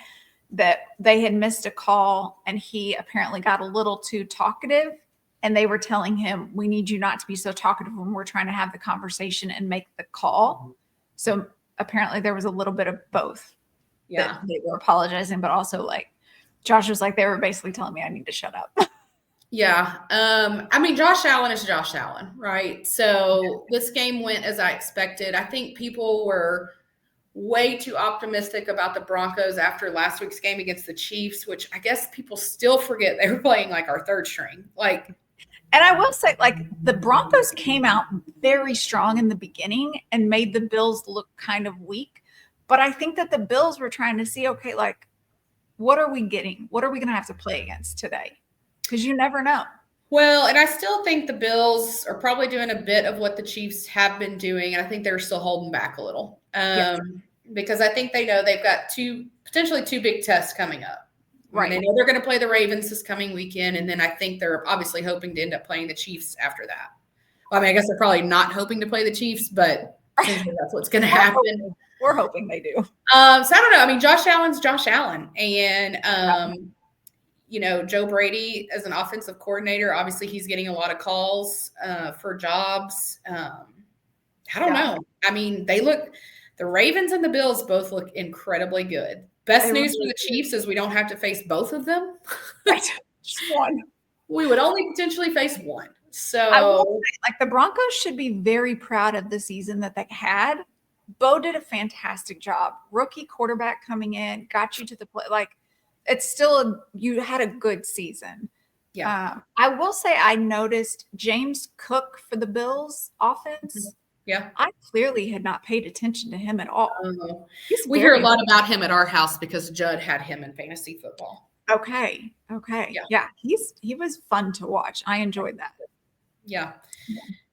[SPEAKER 2] that they had missed a call and he apparently got a little too talkative, and they were telling him, we need you not to be so talkative when we're trying to have the conversation and make the call. So apparently there was a little bit of both.
[SPEAKER 1] Yeah.
[SPEAKER 2] They were apologizing, but also like Josh was like, they were basically telling me I need to shut up.
[SPEAKER 1] Yeah. I mean, Josh Allen is Josh Allen, right? So this game went as I expected. I think people were way too optimistic about the Broncos after last week's game against the Chiefs, which I guess people still forget they were playing like our third string.
[SPEAKER 2] And I will say, like, the Broncos came out very strong in the beginning and made the Bills look kind of weak. But I think that the Bills were trying to see, okay, like, what are we getting? What are we going to have to play against today? Because you never know.
[SPEAKER 1] Well, and I still think the Bills are probably doing a bit of what the Chiefs have been doing, and I think they're still holding back a little.
[SPEAKER 2] Yes.
[SPEAKER 1] Because I think they know they've got potentially two big tests coming up. Right. They know they're going to play the Ravens this coming weekend, and then I think they're obviously hoping to end up playing the Chiefs after that. Well, I mean, I guess they're probably not hoping to play the Chiefs, but essentially that's what's going to happen.
[SPEAKER 2] We're hoping they do.
[SPEAKER 1] So I don't know. I mean, Josh Allen's Josh Allen, and you know, Joe Brady as an offensive coordinator, obviously he's getting a lot of calls for jobs. I don't know. I mean, the Ravens and the Bills both look incredibly good. Best news for the Chiefs is we don't have to face both of them.
[SPEAKER 2] Right. Just one.
[SPEAKER 1] We would only potentially face one. So
[SPEAKER 2] I will say, like, the Broncos should be very proud of the season that they had. Bo did a fantastic job. Rookie quarterback coming in, got you to the play. Like, it's still you had a good season.
[SPEAKER 1] Yeah.
[SPEAKER 2] I will say I noticed James Cook for the Bills offense.
[SPEAKER 1] Yeah.
[SPEAKER 2] I clearly had not paid attention to him at all.
[SPEAKER 1] We hear a lot about him at our house because Judd had him in fantasy football.
[SPEAKER 2] Okay. Yeah. He was fun to watch. I enjoyed that.
[SPEAKER 1] Yeah.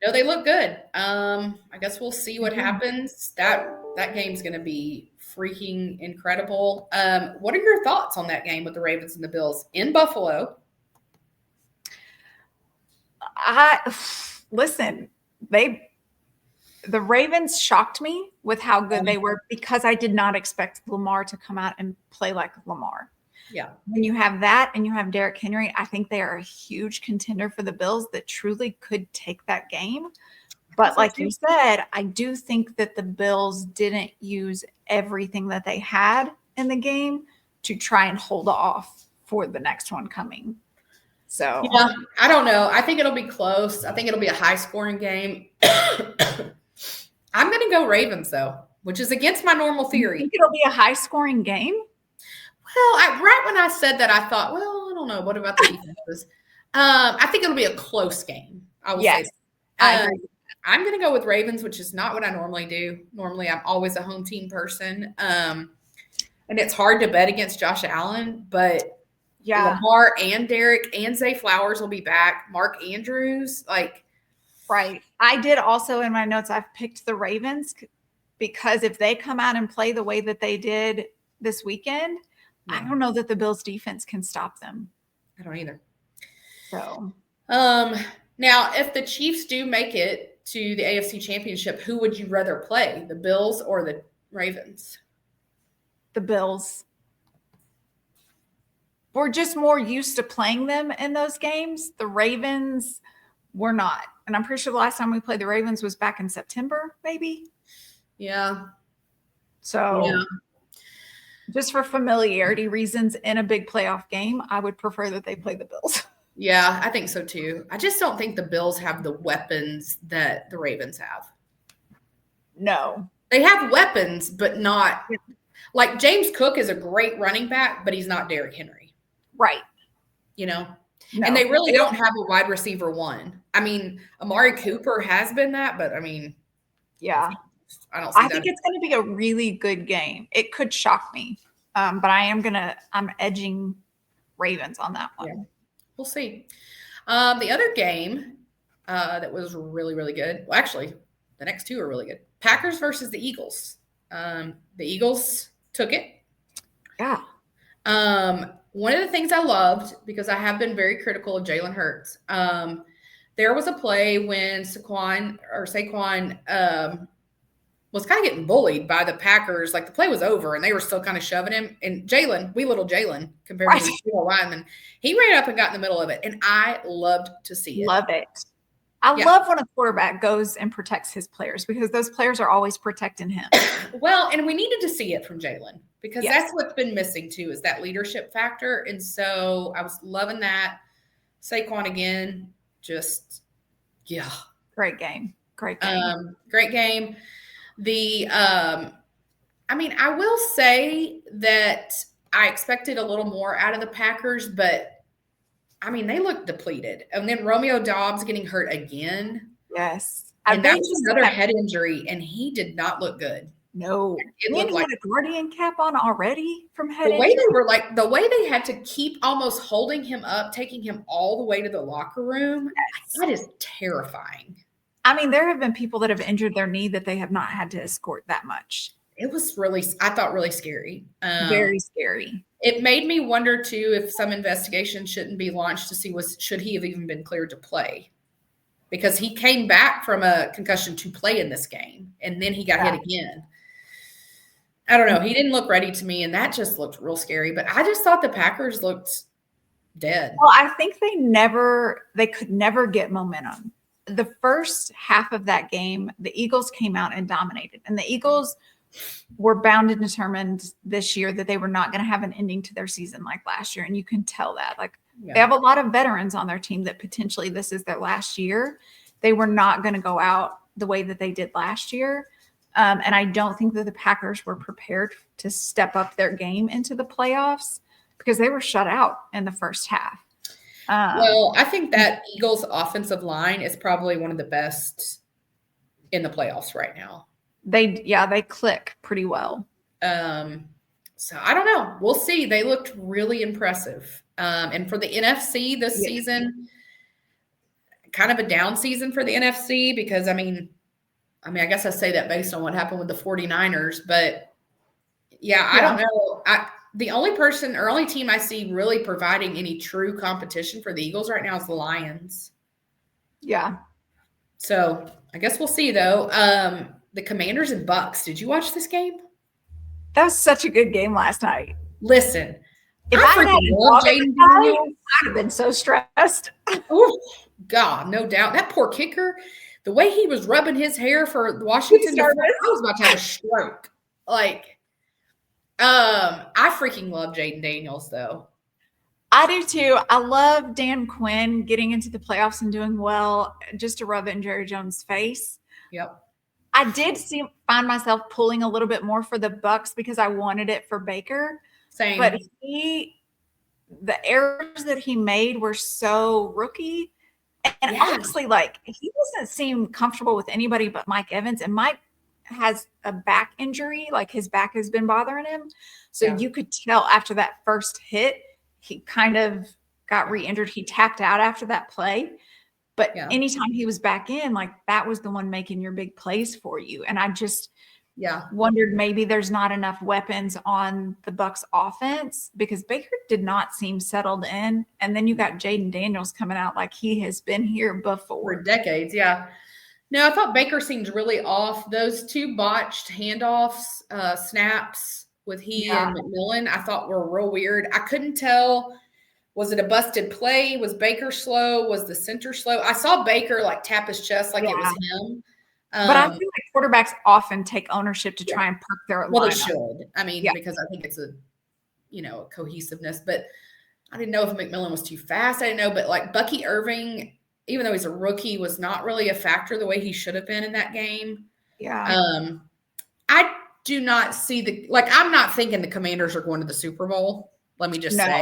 [SPEAKER 1] No, they look good. I guess we'll see what happens. That game's going to be freaking incredible. What are your thoughts on that game with the Ravens and the Bills in Buffalo?
[SPEAKER 2] Listen, the Ravens shocked me with how good they were because I did not expect Lamar to come out and play like Lamar.
[SPEAKER 1] Yeah.
[SPEAKER 2] When you have that and you have Derrick Henry, I think they are a huge contender for the Bills that truly could take that game. But like you said, I do think that the Bills didn't use everything that they had in the game to try and hold off for the next one coming. So
[SPEAKER 1] yeah, I don't know. I think it'll be close. I think it'll be a high-scoring game. I'm going to go Ravens, though, which is against my normal theory.
[SPEAKER 2] You think it'll be a high-scoring game?
[SPEAKER 1] Well, right when I said that, I thought, well, I don't know. What about the defenses? I think it'll be a close game. I will say.
[SPEAKER 2] I agree.
[SPEAKER 1] I'm going to go with Ravens, which is not what I normally do. Normally, I'm always a home team person. And it's hard to bet against Josh Allen, but Lamar and Derek and Zay Flowers will be back. Mark Andrews,
[SPEAKER 2] right. I did also in my notes, I've picked the Ravens because if they come out and play the way that they did this weekend, I don't know that the Bills defense can stop them.
[SPEAKER 1] I don't either.
[SPEAKER 2] So,
[SPEAKER 1] now if the Chiefs do make it to the AFC Championship, who would you rather play, the Bills or the Ravens?
[SPEAKER 2] The Bills. We're just more used to playing them in those games. The Ravens were not. And I'm pretty sure the last time we played the Ravens was back in September, maybe.
[SPEAKER 1] Yeah.
[SPEAKER 2] So just for familiarity reasons in a big playoff game, I would prefer that they play the Bills.
[SPEAKER 1] Yeah, I think so too. I just don't think the Bills have the weapons that the Ravens have.
[SPEAKER 2] No.
[SPEAKER 1] They have weapons, but not like James Cook is a great running back, but he's not Derrick Henry.
[SPEAKER 2] Right.
[SPEAKER 1] No.
[SPEAKER 2] No.
[SPEAKER 1] And they really don't have a wide receiver one. I mean, Amari Cooper has been that, but I mean,
[SPEAKER 2] yeah.
[SPEAKER 1] I don't see that.
[SPEAKER 2] I think it's going to be a really good game. It could shock me, but I'm edging Ravens on that one.
[SPEAKER 1] Yeah. We'll see. The other game that was really, really good. Well, actually, the next two are really good. Packers versus the Eagles. The Eagles took it.
[SPEAKER 2] Yeah.
[SPEAKER 1] One of the things I loved, because I have been very critical of Jalen Hurts, there was a play when Saquon was kind of getting bullied by the Packers. Like the play was over and they were still kind of shoving him. And Jalen, wee little Jalen, compared to the lineman, he ran up and got in the middle of it. And I loved to see it.
[SPEAKER 2] Love it. I love when a quarterback goes and protects his players because those players are always protecting him.
[SPEAKER 1] Well, and we needed to see it from Jalen because that's what's been missing too, is that leadership factor. And so I was loving that. Saquon again, just,
[SPEAKER 2] Great game. Great game.
[SPEAKER 1] Great game. I mean, I will say that I expected a little more out of the Packers, but I mean, they looked depleted. And then Romeo Doubs getting hurt again.
[SPEAKER 2] Yes.
[SPEAKER 1] And that was another head injury, and he did not look good.
[SPEAKER 2] No. It looked like a guardian cap on already from head
[SPEAKER 1] injury. The way they had to keep almost holding him up, taking him all the way to the locker room, that is terrifying.
[SPEAKER 2] I mean, there have been people that have injured their knee that they have not had to escort that much.
[SPEAKER 1] It was I thought really scary.
[SPEAKER 2] Very scary.
[SPEAKER 1] It made me wonder too if some investigation shouldn't be launched to see should he have even been cleared to play, because he came back from a concussion to play in this game and then he got hit again. I don't know. He didn't look ready to me, and that just looked real scary. But I just thought the Packers looked dead.
[SPEAKER 2] Well, I think they could never get momentum. The first half of that game, the Eagles came out and dominated, and the Eagles were bound and determined this year that they were not going to have an ending to their season like last year. And you can tell that. They have a lot of veterans on their team that potentially this is their last year. They were not going to go out the way that they did last year. And I don't think that the Packers were prepared to step up their game into the playoffs because they were shut out in the first half.
[SPEAKER 1] Well, I think that Eagles offensive line is probably one of the best in the playoffs right now.
[SPEAKER 2] They click pretty well.
[SPEAKER 1] So I don't know. We'll see. They looked really impressive. And for the NFC this season, kind of a down season for the NFC because, I mean, I guess I say that based on what happened with the 49ers, but I don't know. The only person or only team I see really providing any true competition for the Eagles right now is the Lions.
[SPEAKER 2] Yeah.
[SPEAKER 1] So I guess we'll see though. The Commanders and Bucks. Did you watch this game?
[SPEAKER 2] That was such a good game last night.
[SPEAKER 1] Listen,
[SPEAKER 2] if I love Jaden Daniels, I'd have been so stressed.
[SPEAKER 1] Oh, God, no doubt. That poor kicker, the way he was rubbing his hair for Washington, I was about to have a stroke. I freaking love Jaden Daniels, though.
[SPEAKER 2] I do too. I love Dan Quinn getting into the playoffs and doing well just to rub it in Jerry Jones' face.
[SPEAKER 1] Yep.
[SPEAKER 2] I did find myself pulling a little bit more for the Bucks because I wanted it for Baker.
[SPEAKER 1] Same.
[SPEAKER 2] But the errors that he made were so rookie. And honestly, he doesn't seem comfortable with anybody but Mike Evans. And Mike has a back injury. His back has been bothering him. So you could tell after that first hit, he kind of got re-injured. He tapped out after that play. But anytime he was back in, that was the one making your big plays for you. And I just wondered maybe there's not enough weapons on the Bucks offense because Baker did not seem settled in. And then you got Jaden Daniels coming out like he has been here before.
[SPEAKER 1] For decades, No, I thought Baker seemed really off. Those two botched handoffs, snaps with and McMillan, I thought were real weird. I couldn't tell. Was it a busted play? Was Baker slow? Was the center slow? I saw Baker tap his chest like it was him.
[SPEAKER 2] But I feel like quarterbacks often take ownership to try and perk their lineup.
[SPEAKER 1] Well, they should. I mean, because I think it's a cohesiveness. But I didn't know if McMillan was too fast. I didn't know. But Bucky Irving, even though he's a rookie, was not really a factor the way he should have been in that game.
[SPEAKER 2] Yeah.
[SPEAKER 1] I do not see I'm not thinking the Commanders are going to the Super Bowl. Let me just say.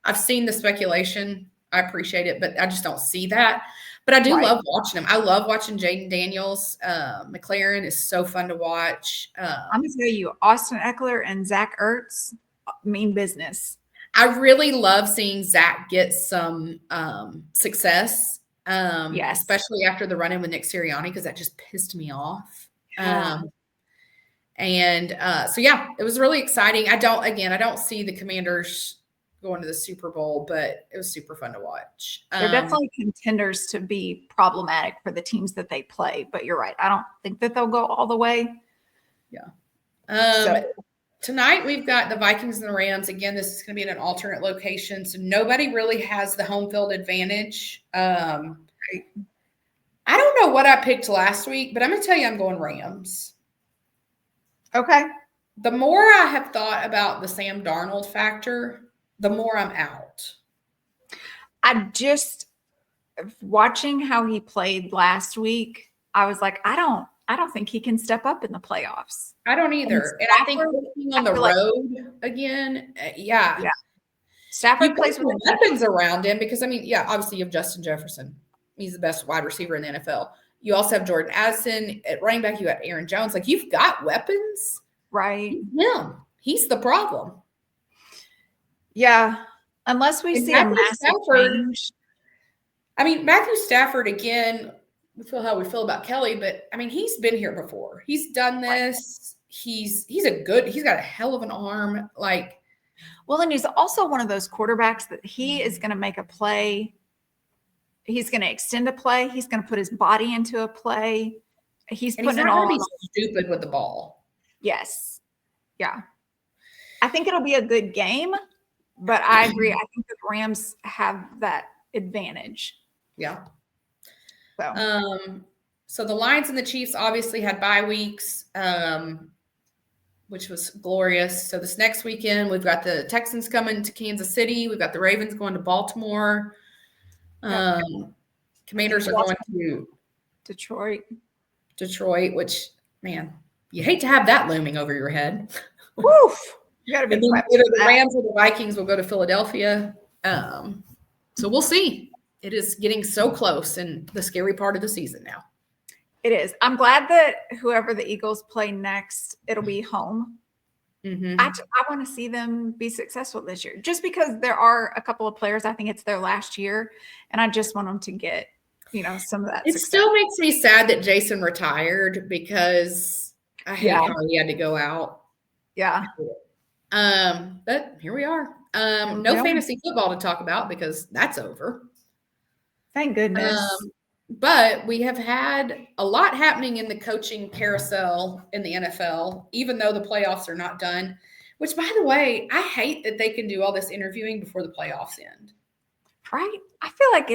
[SPEAKER 1] I've seen the speculation. I appreciate it, but I just don't see that. But I do
[SPEAKER 2] Right.
[SPEAKER 1] love watching them. I love watching Jaden Daniels. McLaren is so fun to watch.
[SPEAKER 2] I'm going to tell you, Austin Eckler and Zach Ertz mean business.
[SPEAKER 1] I really love seeing Zach get some success,
[SPEAKER 2] Yes.
[SPEAKER 1] especially after the run-in with Nick Sirianni, because that just pissed me off.
[SPEAKER 2] Yeah.
[SPEAKER 1] So yeah, it was really exciting. I don't see the Commanders going to the Super Bowl, but it was super fun to watch.
[SPEAKER 2] They're definitely contenders to be problematic for the teams that they play, but you're right. I don't think that they'll go all the way.
[SPEAKER 1] Yeah. Tonight we've got the Vikings and the Rams. Again, this is going to be in an alternate location, so nobody really has the home field advantage. I don't know what I picked last week, but I'm going to tell you I'm going Rams.
[SPEAKER 2] Okay.
[SPEAKER 1] The more I have thought about the Sam Darnold factor, the more I'm out.
[SPEAKER 2] I just watching how he played last week, I was like, I don't think he can step up in the playoffs.
[SPEAKER 1] I don't either. And I think being on the road again, yeah.
[SPEAKER 2] Stafford plays with
[SPEAKER 1] weapons around him because, obviously you have Justin Jefferson. He's the best wide receiver in the NFL. You also have Jordan Addison. At running back, you got Aaron Jones. Like, you've got weapons.
[SPEAKER 2] Right.
[SPEAKER 1] He's the problem.
[SPEAKER 2] Yeah. Unless we see a massive change.
[SPEAKER 1] Matthew Stafford, again, we feel how we feel about Kelly, but, he's been here before. He's done this. He's got a hell of an arm.
[SPEAKER 2] Well, and he's also one of those quarterbacks that he is going to make a play. He's going to extend a play. He's going to put his body into a play. He's putting it all.
[SPEAKER 1] He's stupid with the ball.
[SPEAKER 2] Yes. Yeah. I think it'll be a good game, but I agree. I think the Rams have that advantage.
[SPEAKER 1] Yeah. So the Lions and the Chiefs obviously had bye weeks, which was glorious. So this next weekend, we've got the Texans coming to Kansas City. We've got the Ravens going to Baltimore. Commanders are going to
[SPEAKER 2] Detroit,
[SPEAKER 1] which, man, you hate to have that looming over your head.
[SPEAKER 2] Woof. You got to be
[SPEAKER 1] either the Rams or the Vikings will go to Philadelphia. So we'll see. It is getting so close and the scary part of the season now.
[SPEAKER 2] It is. I'm glad that whoever the Eagles play next, it'll be home.
[SPEAKER 1] Mm-hmm.
[SPEAKER 2] I want to see them be successful this year, just because there are a couple of players. I think it's their last year, and I just want them to get, some of that.
[SPEAKER 1] It still makes me sad that Jason retired because I hate how he had to go out.
[SPEAKER 2] Yeah.
[SPEAKER 1] But here we are. No fantasy football to talk about because that's over.
[SPEAKER 2] Thank goodness.
[SPEAKER 1] But we have had a lot happening in the coaching carousel in the NFL, even though the playoffs are not done, which, by the way, I hate that they can do all this interviewing before the playoffs end.
[SPEAKER 2] Right? I feel like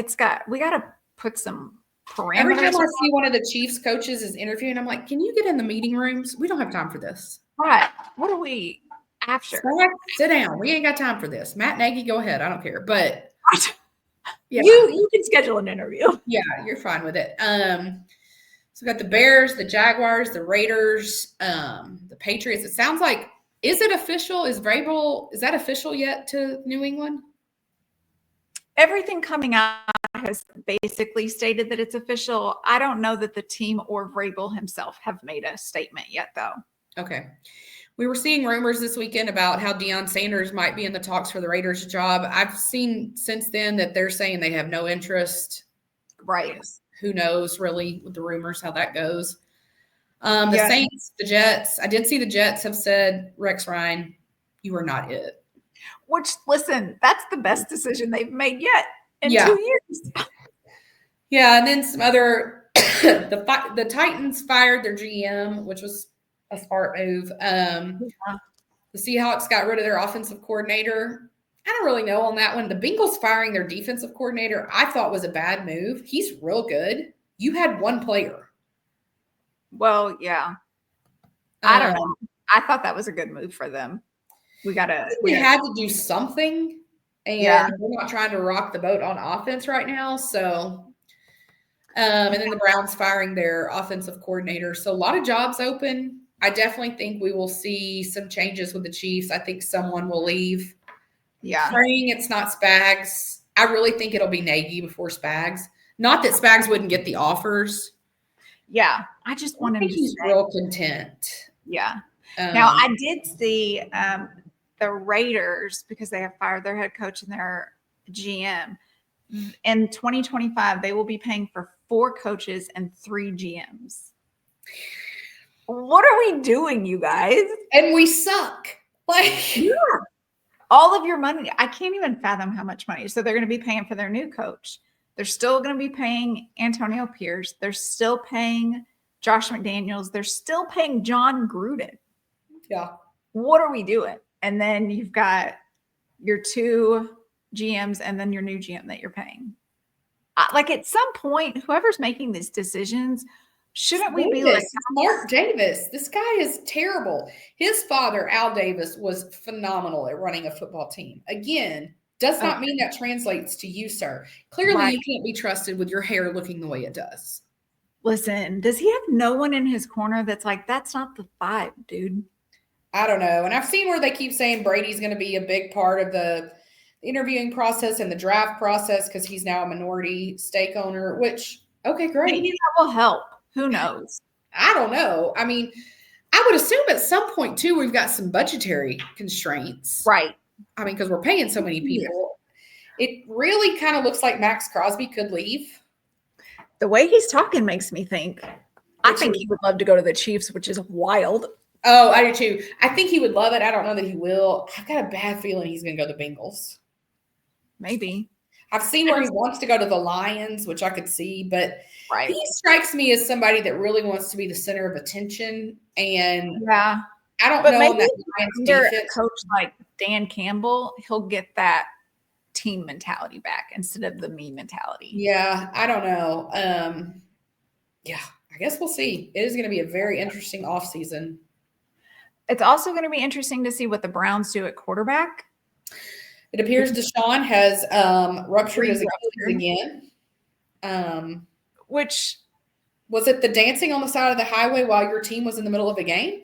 [SPEAKER 2] we got to put some parameters.
[SPEAKER 1] Every time I see one of the Chiefs coaches is interviewing, I'm like, can you get in the meeting rooms? We don't have time for this.
[SPEAKER 2] Right. What are we after?
[SPEAKER 1] Sit down. We ain't got time for this. Matt Nagy, go ahead. I don't care. But
[SPEAKER 2] yeah. You can schedule an interview.
[SPEAKER 1] Yeah, you're fine with it. So we got the Bears, the Jaguars, the Raiders, the Patriots. It sounds like, is it official? Is that official yet to New England?
[SPEAKER 2] Everything coming out has basically stated that it's official. I don't know that the team or Vrabel himself have made a statement yet, though.
[SPEAKER 1] Okay. We were seeing rumors this weekend about how Deion Sanders might be in the talks for the Raiders job. I've seen since then that they're saying they have no interest.
[SPEAKER 2] Right.
[SPEAKER 1] Who knows really with the rumors how that goes. The Saints, the Jets. I did see the Jets have said, Rex Ryan, you are not it.
[SPEAKER 2] Which, listen, that's the best decision they've made yet in 2 years.
[SPEAKER 1] Yeah, and then some other the Titans fired their GM, which was a smart move. The Seahawks got rid of their offensive coordinator. I don't really know on that one. The Bengals firing their defensive coordinator, I thought was a bad move. He's real good. You had one player.
[SPEAKER 2] Well, yeah. I don't know. I thought that was a good move for them. We had
[SPEAKER 1] to do something, and we're not trying to rock the boat on offense right now. So, and then the Browns firing their offensive coordinator. So a lot of jobs open. I definitely think we will see some changes with the Chiefs. I think someone will leave.
[SPEAKER 2] Yeah.
[SPEAKER 1] Praying it's not Spags. I really think it'll be Nagy before Spags. Not that Spags wouldn't get the offers.
[SPEAKER 2] Yeah. I just want
[SPEAKER 1] I
[SPEAKER 2] him
[SPEAKER 1] think
[SPEAKER 2] to
[SPEAKER 1] he's
[SPEAKER 2] stay.
[SPEAKER 1] real content.
[SPEAKER 2] Yeah. Now, I did see the Raiders, because they have fired their head coach and their GM. In 2025, they will be paying for 4 coaches and 3 GMs. What are we doing, you guys?
[SPEAKER 1] And we suck. Like,
[SPEAKER 2] yeah. All of your money. I can't even fathom how much money. So they're going to be paying for their new coach. They're still going to be paying Antonio Pierce. They're still paying Josh McDaniels. They're still paying John Gruden.
[SPEAKER 1] Yeah.
[SPEAKER 2] What are we doing? And then you've got your 2 GMs and then your new GM that you're paying. Like at some point, whoever's making these decisions, shouldn't we be like
[SPEAKER 1] Mark Davis? This guy is terrible. His father, Al Davis, was phenomenal at running a football team. Again, does not mean that translates to you, sir. Clearly, you can't be trusted with your hair looking the way it does.
[SPEAKER 2] Listen, does he have no one in his corner that's like, that's not the vibe, dude?
[SPEAKER 1] I don't know. And I've seen where they keep saying Brady's going to be a big part of the interviewing process and the draft process because he's now a minority stake owner, which, okay, great.
[SPEAKER 2] Maybe that will help. Who knows?
[SPEAKER 1] I don't know. I mean, I would assume at some point, too, we've got some budgetary constraints.
[SPEAKER 2] Right.
[SPEAKER 1] I mean, because we're paying so many people. It really kind of looks like Max Crosby could leave.
[SPEAKER 2] The way he's talking makes me think. I think he would love to go to the Chiefs, which is wild.
[SPEAKER 1] Oh, I do too. I think he would love it. I don't know that he will. I've got a bad feeling he's going to go to the Bengals.
[SPEAKER 2] Maybe.
[SPEAKER 1] I've seen where he wants to go to the Lions, which I could see, but he strikes me as somebody that really wants to be the center of attention. And
[SPEAKER 2] yeah,
[SPEAKER 1] I don't know.
[SPEAKER 2] Maybe
[SPEAKER 1] under
[SPEAKER 2] a coach like Dan Campbell, he'll get that team mentality back instead of the me mentality.
[SPEAKER 1] Yeah, I don't know. Yeah, I guess we'll see. It is going to be a very interesting offseason.
[SPEAKER 2] It's also going to be interesting to see what the Browns do at quarterback.
[SPEAKER 1] It appears Deshaun has ruptured his Achilles again. Which was it the dancing on the side of the highway while your team was in the middle of a game?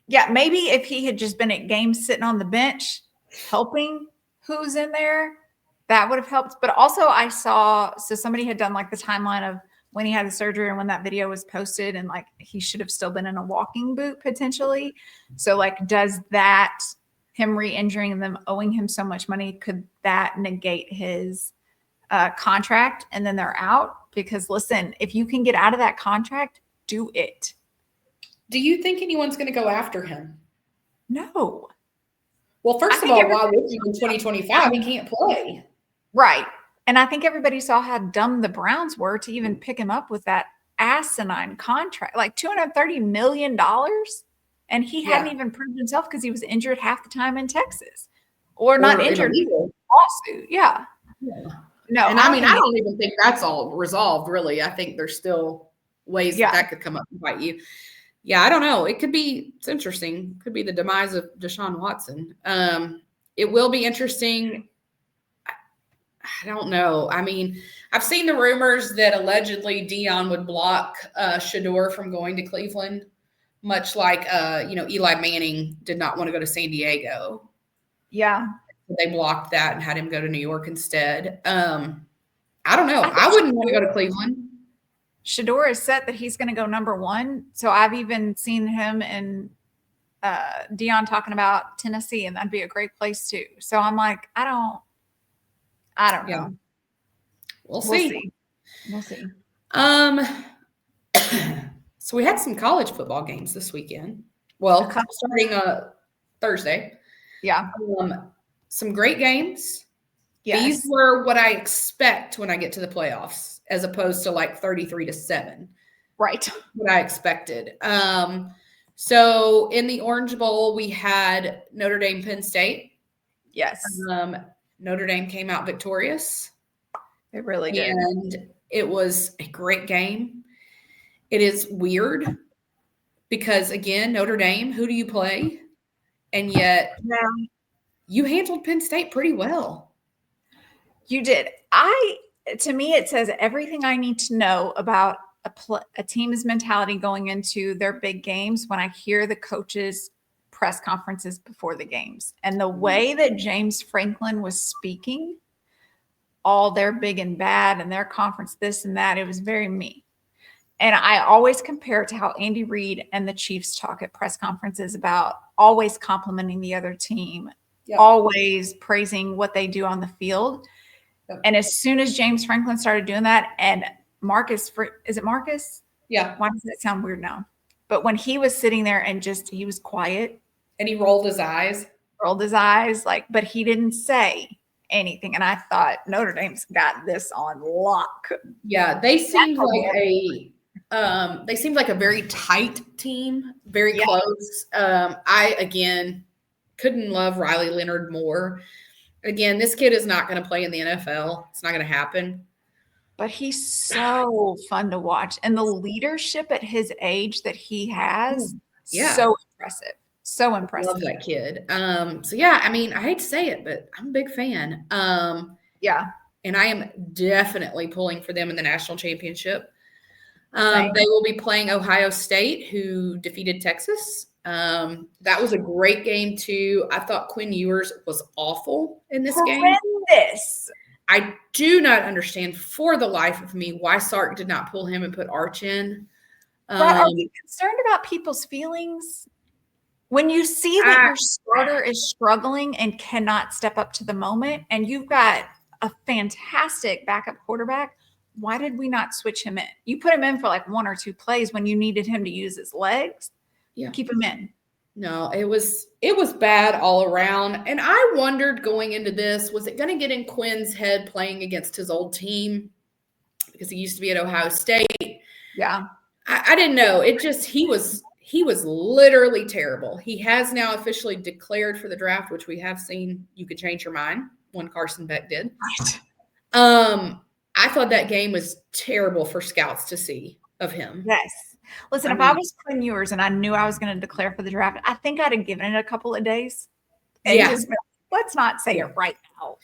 [SPEAKER 2] Yeah, maybe if he had just been at games sitting on the bench helping who's in there, that would have helped. But also I saw, so somebody had done like the timeline of when he had the surgery and when that video was posted, and like he should have still been in a walking boot potentially. So like, does that, him re-injuring them, owing him so much money, could that negate his contract and then they're out? Because listen, if you can get out of that contract, do it.
[SPEAKER 1] Do you think anyone's going to go after him?
[SPEAKER 2] No.
[SPEAKER 1] Well, first of all, why would you in 2025? He can't play.
[SPEAKER 2] Right. And I think everybody saw how dumb the Browns were to even pick him up with that asinine contract, like $230 million. And he hadn't even proved himself because he was injured half the time in Texas. Or not injured, lawsuit. Yeah. No,
[SPEAKER 1] and I mean, I don't even think that's all resolved, really. I think there's still ways that could come up and bite you. Yeah, I don't know. It's interesting. Could be the demise of Deshaun Watson. It will be interesting. I don't know. I mean, I've seen the rumors that allegedly Dion would block Shador from going to Cleveland, much like, Eli Manning did not want to go to San Diego.
[SPEAKER 2] Yeah.
[SPEAKER 1] They blocked that and had him go to New York instead. I don't know. I wouldn't want to go to Cleveland.
[SPEAKER 2] Shador is set that he's going to go number 1. So I've even seen him and Dion talking about Tennessee, and that'd be a great place too. So I'm like, I don't know.
[SPEAKER 1] Yeah. We'll see.
[SPEAKER 2] We'll see.
[SPEAKER 1] So we had some college football games this weekend. Well, starting Thursday.
[SPEAKER 2] Yeah.
[SPEAKER 1] Some great games.
[SPEAKER 2] Yes.
[SPEAKER 1] These were what I expect when I get to the playoffs, as opposed to like 33-7.
[SPEAKER 2] Right.
[SPEAKER 1] What I expected. So in the Orange Bowl, we had Notre Dame, Penn State.
[SPEAKER 2] Yes.
[SPEAKER 1] Notre Dame came out victorious.
[SPEAKER 2] It really did.
[SPEAKER 1] And it was a great game. It is weird because, again, Notre Dame, who do you play? And yet you handled Penn State pretty well.
[SPEAKER 2] You did. To me, it says everything I need to know about a team's mentality going into their big games when I hear the coaches press conferences before the games. And the way that James Franklin was speaking, all their big and bad and their conference, this and that, it was very me. And I always compare it to how Andy Reid and the Chiefs talk at press conferences about always complimenting the other team, always praising what they do on the field. And as soon as James Franklin started doing that, and Marcus, is it Marcus?
[SPEAKER 1] Yeah.
[SPEAKER 2] Why does that sound weird now? But when he was sitting there and he was quiet.
[SPEAKER 1] And he rolled his eyes,
[SPEAKER 2] but he didn't say anything. And I thought Notre Dame's got this on lock.
[SPEAKER 1] Yeah. They seemed like a very tight team, very close. I, again, couldn't love Riley Leonard more. Again, this kid is not going to play in the NFL. It's not going to happen.
[SPEAKER 2] But he's so fun to watch. And the leadership at his age that he has, so impressive. So impressive.
[SPEAKER 1] I love that kid. So, yeah, I mean, I hate to say it, but I'm a big fan. And I am definitely pulling for them in the national championship. They will be playing Ohio State, who defeated Texas. That was a great game, too. I thought Quinn Ewers was awful in this game.
[SPEAKER 2] Horrendous.
[SPEAKER 1] I do not understand for the life of me why Sark did not pull him and put Arch in.
[SPEAKER 2] But are you concerned about people's feelings? When you see that your starter is struggling and cannot step up to the moment, and you've got a fantastic backup quarterback, why did we not switch him in? You put him in for like 1 or 2 plays when you needed him to use his legs. Yeah. Keep him in.
[SPEAKER 1] No, it was bad all around. And I wondered going into this, was it going to get in Quinn's head playing against his old team? Because he used to be at Ohio State.
[SPEAKER 2] Yeah.
[SPEAKER 1] I didn't know. He was literally terrible. He has now officially declared for the draft, which we have seen you could change your mind when Carson Beck did. Right. I thought that game was terrible for scouts to see of him.
[SPEAKER 2] Yes. Listen, if I was Quinn Ewers and I knew I was going to declare for the draft, I think I'd have given it a couple of days. And just, let's not say it right now.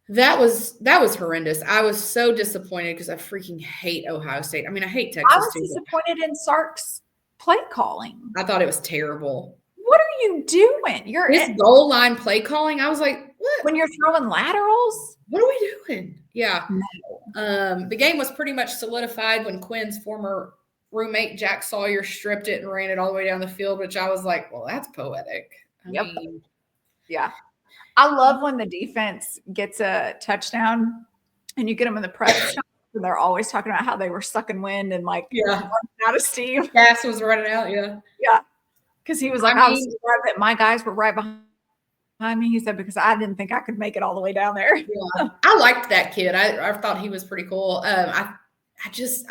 [SPEAKER 1] That was horrendous. I was so disappointed because I freaking hate Ohio State. I mean, I hate Texas too.
[SPEAKER 2] I was disappointed in Sark's play calling.
[SPEAKER 1] I thought it was terrible.
[SPEAKER 2] What are you doing?
[SPEAKER 1] This goal line play calling. I was like, what?
[SPEAKER 2] When you're throwing laterals?
[SPEAKER 1] What are we doing? Yeah. No. The game was pretty much solidified when Quinn's former roommate Jack Sawyer stripped it and ran it all the way down the field, which I was like, well, that's poetic. I mean,
[SPEAKER 2] yeah. I love when the defense gets a touchdown and you get them in the press and they're always talking about how they were sucking wind and like running out of steam.
[SPEAKER 1] Gas was running out, yeah.
[SPEAKER 2] Yeah. Because he was like, I was glad that my guys were right behind me. He said, because I didn't think I could make it all the way down there.
[SPEAKER 1] Yeah. I liked that kid. I thought he was pretty cool. I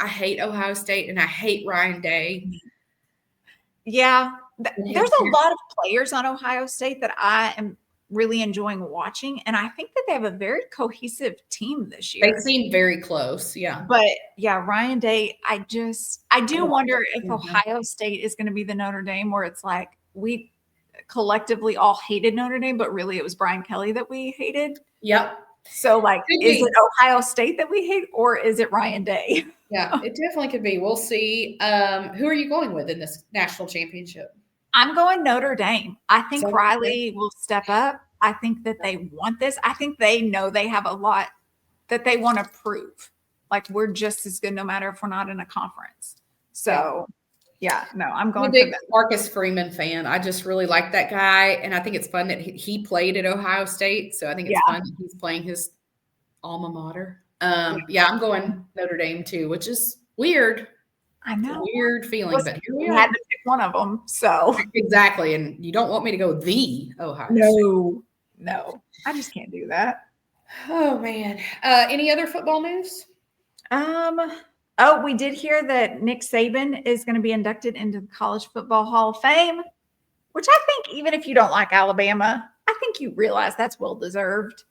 [SPEAKER 1] hate Ohio State and I hate Ryan Day.
[SPEAKER 2] Yeah. There's a lot of players on Ohio State that I am really enjoying watching. And I think that they have a very cohesive team this year.
[SPEAKER 1] They seem very close. Yeah.
[SPEAKER 2] But yeah, Ryan Day, I do wonder if Ohio State is going to be the Notre Dame where it's like we collectively all hated Notre Dame, but really it was Brian Kelly that we hated.
[SPEAKER 1] Yep.
[SPEAKER 2] So like, is it Ohio State that we hate or is it Ryan Day?
[SPEAKER 1] Yeah, it definitely could be. We'll see. Who are you going with in this national championship?
[SPEAKER 2] I'm going Notre Dame. I think Riley will step up. I think that they want this. I think they know they have a lot that they want to prove. Like we're just as good no matter if we're not in a conference. So I'm going.
[SPEAKER 1] I'm a big Marcus Freeman fan. I just really like that guy. And I think it's fun that he played at Ohio State. So I think it's fun that he's playing his alma mater. I'm going Notre Dame too, which is weird.
[SPEAKER 2] I know.
[SPEAKER 1] Weird feeling, but here we
[SPEAKER 2] had to pick one of them. So
[SPEAKER 1] exactly. And you don't want me to go the Ohio
[SPEAKER 2] State. No. I just can't do that.
[SPEAKER 1] Oh man. Any other football news?
[SPEAKER 2] We did hear that Nick Saban is going to be inducted into the College Football Hall of Fame, which I think even if you don't like Alabama, I think you realize that's well deserved.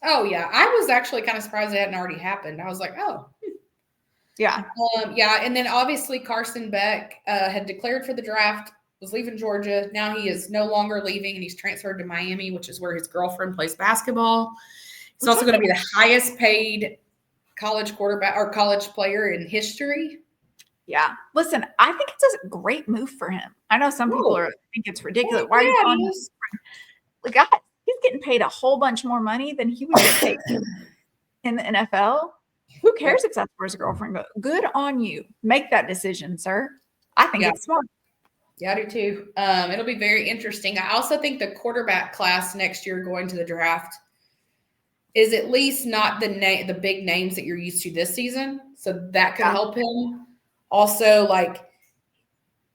[SPEAKER 1] Oh yeah. I was actually kind of surprised it hadn't already happened. I was like, oh.
[SPEAKER 2] Yeah.
[SPEAKER 1] And then obviously Carson Beck had declared for the draft, was leaving Georgia. Now he is no longer leaving and he's transferred to Miami, which is where his girlfriend plays basketball. He's also going to be the highest paid college quarterback or college player in history.
[SPEAKER 2] Yeah. Listen, I think it's a great move for him. I know some people think it's ridiculous. Why are you
[SPEAKER 1] Yeah,
[SPEAKER 2] calling him? Like, guys, he's getting paid a whole bunch more money than he would get paid in the NFL. Who cares if that's where his girlfriend goes? Good on you. Make that decision, sir. I think it's smart.
[SPEAKER 1] Yeah, I do too. It'll be very interesting. I also think the quarterback class next year going to the draft is at least not the big names that you're used to this season. So that could help him. Also, like,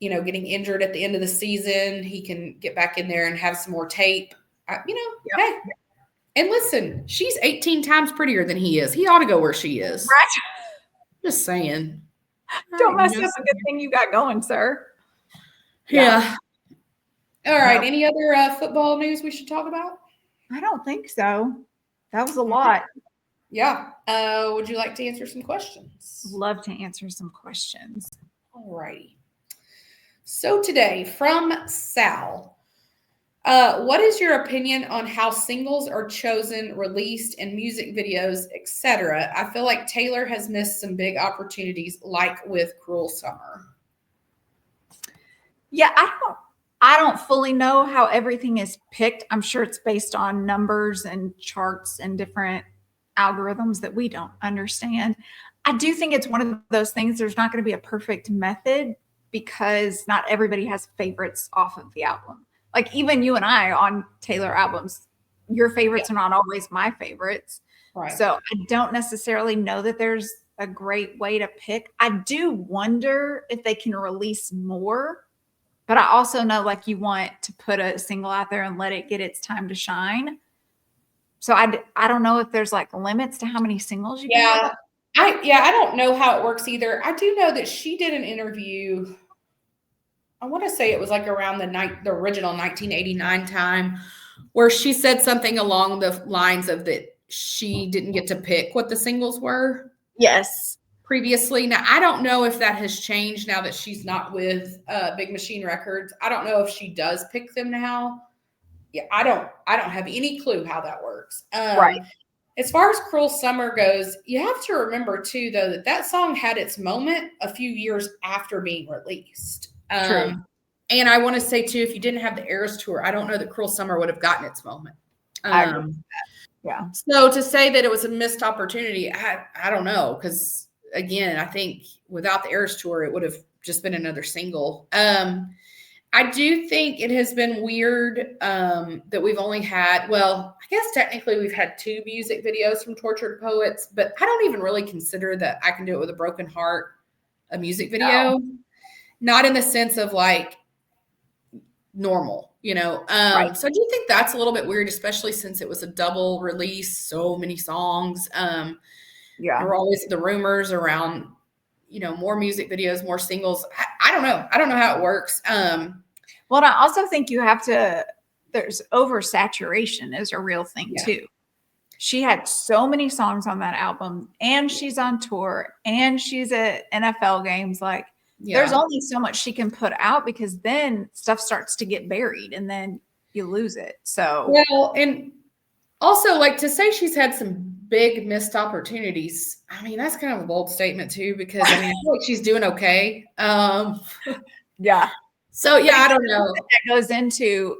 [SPEAKER 1] you know, getting injured at the end of the season, he can get back in there and have some more tape. Hey. And listen, she's 18 times prettier than he is. He ought to go where she is.
[SPEAKER 2] Right.
[SPEAKER 1] Just saying.
[SPEAKER 2] Don't mess up a good thing you got going, sir.
[SPEAKER 1] Yeah. All right. Any other football news we should talk about?
[SPEAKER 2] I don't think so. That was a lot.
[SPEAKER 1] Yeah. Would you like to answer some questions?
[SPEAKER 2] Love to answer some questions.
[SPEAKER 1] All righty. So today from Sal, what is your opinion on how singles are chosen, released, and music videos, etc.? I feel like Taylor has missed some big opportunities, like with Cruel Summer.
[SPEAKER 2] Yeah, I don't fully know how everything is picked. I'm sure it's based on numbers and charts and different algorithms that we don't understand. I do think it's one of those things. There's not going to be a perfect method because not everybody has favorites off of the album. Like even you and I on Taylor albums, your favorites are not always my favorites.
[SPEAKER 1] Right.
[SPEAKER 2] So I don't necessarily know that there's a great way to pick. I do wonder if they can release more, but I also know like you want to put a single out there and let it get its time to shine. So I don't know if there's like limits to how many singles you can have.
[SPEAKER 1] I don't know how it works either. I do know that she did an interview. I want to say it was like around the original 1989 time, where she said something along the lines of that she didn't get to pick what the singles were.
[SPEAKER 2] Yes.
[SPEAKER 1] Previously. Now, I don't know if that has changed now that she's not with Big Machine Records. I don't know if she does pick them now. Yeah, I don't have any clue how that works.
[SPEAKER 2] Right.
[SPEAKER 1] As far as Cruel Summer goes, you have to remember too, though, that song had its moment a few years after being released.
[SPEAKER 2] True.
[SPEAKER 1] And I want to say too, if you didn't have the Eras tour, I don't know that Cruel Summer would have gotten its moment.
[SPEAKER 2] I agree with that. Yeah.
[SPEAKER 1] So to say that it was a missed opportunity, I don't know, because again, I think without the Eras tour, it would have just been another single. I do think it has been weird that we've only had, well, I guess technically we've had 2 music videos from Tortured Poets, but I don't even really consider that I Can Do It With a Broken Heart a music video. No. Not in the sense of like normal, you know.
[SPEAKER 2] Right.
[SPEAKER 1] So I do think that's a little bit weird, especially since it was a double release, so many songs.
[SPEAKER 2] Yeah.
[SPEAKER 1] There were always the rumors around, you know, more music videos, more singles. I don't know. I don't know how it works.
[SPEAKER 2] Well, I also think you have to, there's oversaturation is a real thing too. She had so many songs on that album and she's on tour and she's at NFL games. Like there's only so much she can put out because then stuff starts to get buried and then you lose it. So,
[SPEAKER 1] well, and also like to say she's had some big missed opportunities. I mean, that's kind of a bold statement too, because I mean, I feel like she's doing okay.
[SPEAKER 2] Yeah.
[SPEAKER 1] So yeah, I don't know.
[SPEAKER 2] That goes into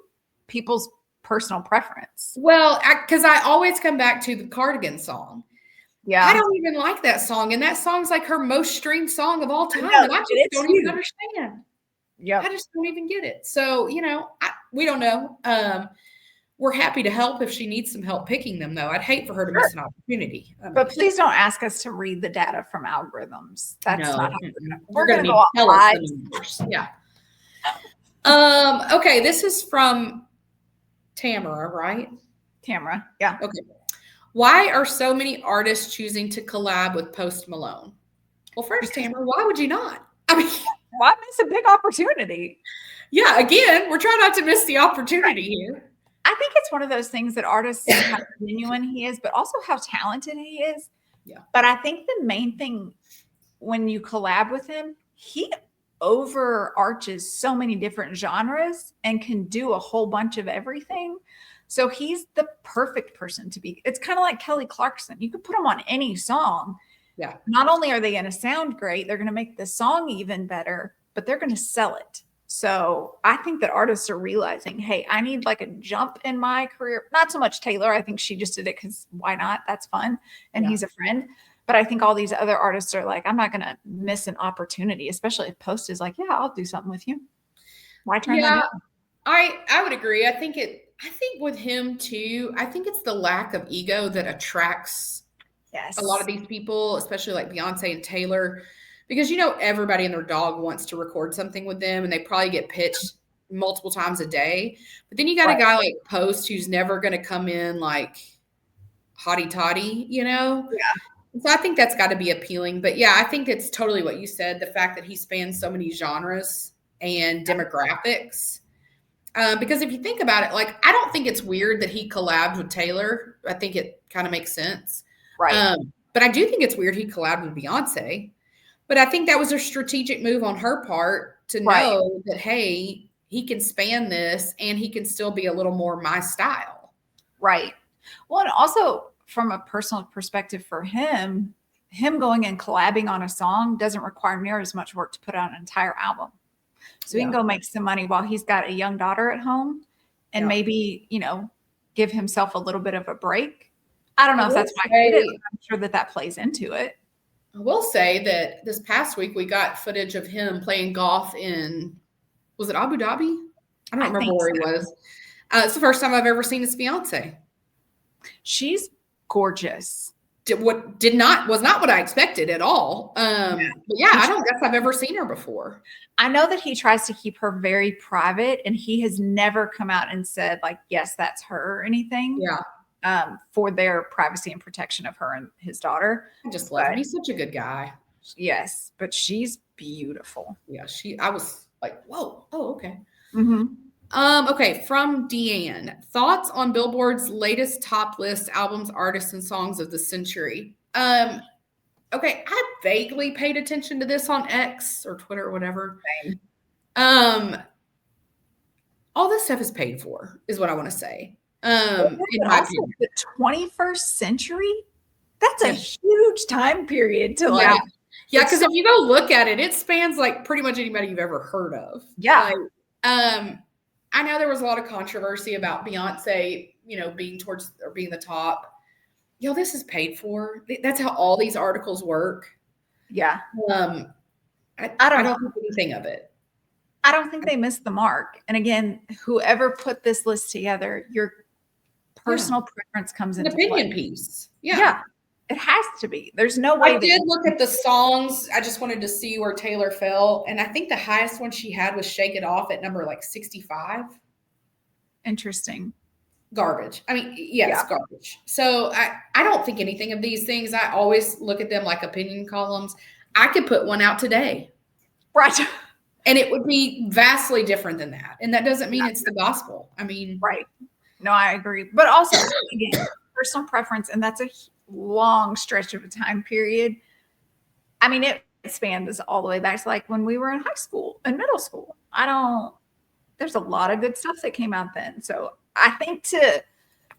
[SPEAKER 2] people's personal preference.
[SPEAKER 1] Well, because I always come back to the Cardigan song.
[SPEAKER 2] Yeah.
[SPEAKER 1] I don't even like that song. And that song's like her most streamed song of all time. And I just don't even understand.
[SPEAKER 2] Yeah.
[SPEAKER 1] I just don't even get it. So, you know, we don't know. We're happy to help if she needs some help picking them, though. I'd hate for her to miss an opportunity.
[SPEAKER 2] But please don't ask us to read the data from algorithms. That's not how
[SPEAKER 1] we're going to go live. Yeah. Okay, this is from Tamara, right?
[SPEAKER 2] Tamara, yeah.
[SPEAKER 1] Okay. Why are so many artists choosing to collab with Post Malone? Well, first, Tamara, why would you not? I mean,
[SPEAKER 2] why miss a big opportunity?
[SPEAKER 1] Yeah, again, we're trying not to miss the opportunity here.
[SPEAKER 2] I think it's one of those things that artists see how genuine he is, but also how talented he is.
[SPEAKER 1] Yeah.
[SPEAKER 2] But I think the main thing when you collab with him, he overarches so many different genres and can do a whole bunch of everything. So he's the perfect person to be. It's kind of like Kelly Clarkson. You could put him on any song
[SPEAKER 1] Yeah.
[SPEAKER 2] Not only are they going to sound great, they're going to make the song even better, but they're going to sell it. So I think that artists are realizing, hey, I need like a jump in my career. Not so much Taylor. I think she just did it because why not? That's fun. And he's a friend. But I think all these other artists are like, I'm not going to miss an opportunity, especially if Post is like, yeah, I'll do something with you. Why turn that down?
[SPEAKER 1] I would agree. I think with him too, I think it's the lack of ego that attracts a lot of these people, especially like Beyonce and Taylor, because everybody and their dog wants to record something with them, and they probably get pitched multiple times a day. But then you got a guy like Post who's never going to come in like hotty toddy,
[SPEAKER 2] Yeah.
[SPEAKER 1] So I think that's got to be appealing. But yeah, I think it's totally what you said, the fact that he spans so many genres and demographics. Because if you think about it, like, I don't think it's weird that he collabed with Taylor. I think it kind of makes sense.
[SPEAKER 2] Right.
[SPEAKER 1] But I do think it's weird he collabed with Beyonce. But I think that was a strategic move on her part to know that, hey, he can span this and he can still be a little more my style.
[SPEAKER 2] Right. Well, and also from a personal perspective for him going and collabing on a song doesn't require near as much work to put out an entire album. So he can go make some money while he's got a young daughter at home and maybe, give himself a little bit of a break. I don't know if that's why he did it. I'm sure that plays into it.
[SPEAKER 1] I will say that this past week we got footage of him playing golf in, was it Abu Dhabi? I don't remember where he was. It's the first time I've ever seen his fiance.
[SPEAKER 2] She's gorgeous.
[SPEAKER 1] Was not what I expected at all. But yeah, I don't guess I've ever seen her before.
[SPEAKER 2] I know that he tries to keep her very private, and he has never come out and said like, yes, that's her or anything.
[SPEAKER 1] Yeah.
[SPEAKER 2] For their privacy and protection of her and his daughter.
[SPEAKER 1] I just love him. He's such a good guy.
[SPEAKER 2] Yes, but she's beautiful.
[SPEAKER 1] Yeah, I was like, whoa. Oh, okay.
[SPEAKER 2] Mm-hmm.
[SPEAKER 1] Okay, from Deanne. Thoughts on Billboard's latest top list albums, artists, and songs of the century? Okay, I vaguely paid attention to this on X or Twitter or whatever.
[SPEAKER 2] Same.
[SPEAKER 1] All this stuff is paid for, is what I want to say.
[SPEAKER 2] Also, the 21st century, that's a huge time period to like.
[SPEAKER 1] Yeah, because if you go look at it, it spans like pretty much anybody you've ever heard of.
[SPEAKER 2] Yeah.
[SPEAKER 1] I know there was a lot of controversy about Beyonce, being the top. This is paid for. That's how all these articles work.
[SPEAKER 2] Yeah.
[SPEAKER 1] I don't think anything of it.
[SPEAKER 2] I don't think they missed the mark. And again, whoever put this list together, your personal preference comes into
[SPEAKER 1] an opinion piece.
[SPEAKER 2] Yeah. It has to be. There's no way.
[SPEAKER 1] I did look at the songs. I just wanted to see where Taylor fell. And I think the highest one she had was Shake It Off at number like 65.
[SPEAKER 2] Interesting.
[SPEAKER 1] Garbage. I mean, it's garbage. So I don't think anything of these things. I always look at them like opinion columns. I could put one out today.
[SPEAKER 2] Right.
[SPEAKER 1] And it would be vastly different than that. And that doesn't mean it's the gospel. I mean.
[SPEAKER 2] Right. No, I agree. But also, again, personal preference, and that's a long stretch of a time period. I mean, it spans all the way back to like when we were in high school and middle school. There's a lot of good stuff that came out then. So I think to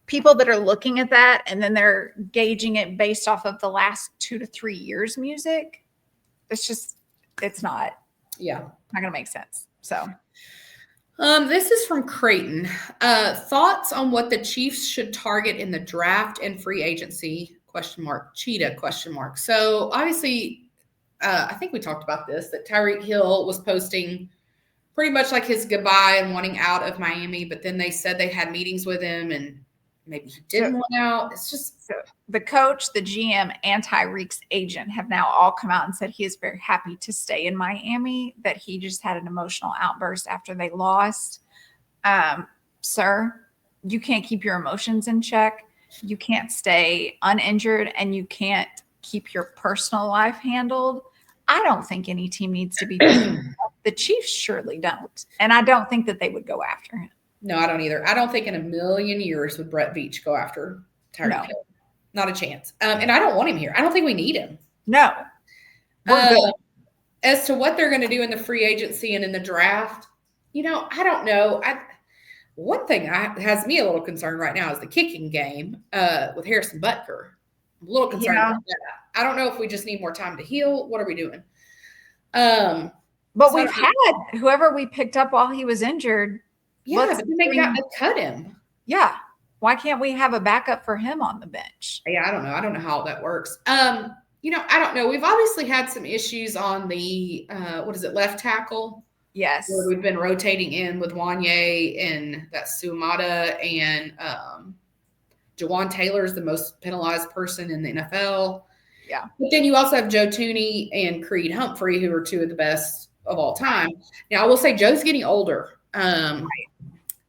[SPEAKER 2] people that are looking at that and then they're gauging it based off of the last 2 to 3 years music, it's not going to make sense. So
[SPEAKER 1] this is from Creighton. Thoughts on what the Chiefs should target in the draft and free agency? ? Cheetah ? So obviously, I think we talked about this, that Tyreek Hill was posting pretty much like his goodbye and wanting out of Miami, but then they said they had meetings with him and maybe he didn't want out. It's just
[SPEAKER 2] the coach, the GM, and Tyreek's agent have now all come out and said he is very happy to stay in Miami, that he just had an emotional outburst after they lost. Sir, you can't keep your emotions in check. You can't stay uninjured, and you can't keep your personal life handled. I don't think any team needs to be doing that. The Chiefs surely don't. And I don't think that they would go after him.
[SPEAKER 1] No, I don't either. I don't think in a million years would Brett Veach go after Tyreek Hill. Not a chance. And I don't want him here. I don't think we need him.
[SPEAKER 2] No.
[SPEAKER 1] As to what they're going to do in the free agency and in the draft, I don't know. One thing has me a little concerned right now is the kicking game with Harrison Butker. I'm a little concerned about that. I don't know if we just need more time to heal. What are we doing?
[SPEAKER 2] But we've had whoever we picked up while he was injured.
[SPEAKER 1] Yeah, but then they cut him.
[SPEAKER 2] Yeah. Why can't we have a backup for him on the bench?
[SPEAKER 1] Yeah, I don't know. I don't know how that works. I don't know. We've obviously had some issues on the left tackle.
[SPEAKER 2] Yes.
[SPEAKER 1] Where we've been rotating in with Wanye and that Suamata and Jawan Taylor is the most penalized person in the NFL.
[SPEAKER 2] Yeah.
[SPEAKER 1] But then you also have Joe Thuney and Creed Humphrey, who are two of the best of all time. Now, I will say Joe's getting older.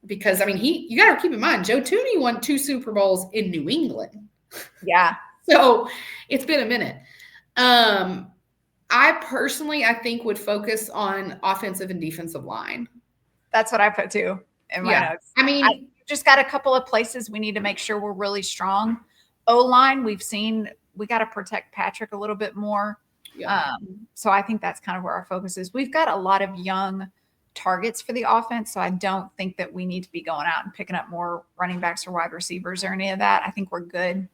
[SPEAKER 1] Because, I mean, you got to keep in mind, Joe Thuney won 2 Super Bowls in New England.
[SPEAKER 2] Yeah.
[SPEAKER 1] So it's been a minute. I personally, I think, would focus on offensive and defensive line.
[SPEAKER 2] That's what I put too in my notes.
[SPEAKER 1] I mean,
[SPEAKER 2] I just got a couple of places we need to make sure we're really strong. O-line, we got to protect Patrick a little bit more.
[SPEAKER 1] Yeah.
[SPEAKER 2] So I think that's kind of where our focus is. We've got a lot of young targets for the offense, so I don't think that we need to be going out and picking up more running backs or wide receivers or any of that. I think we're good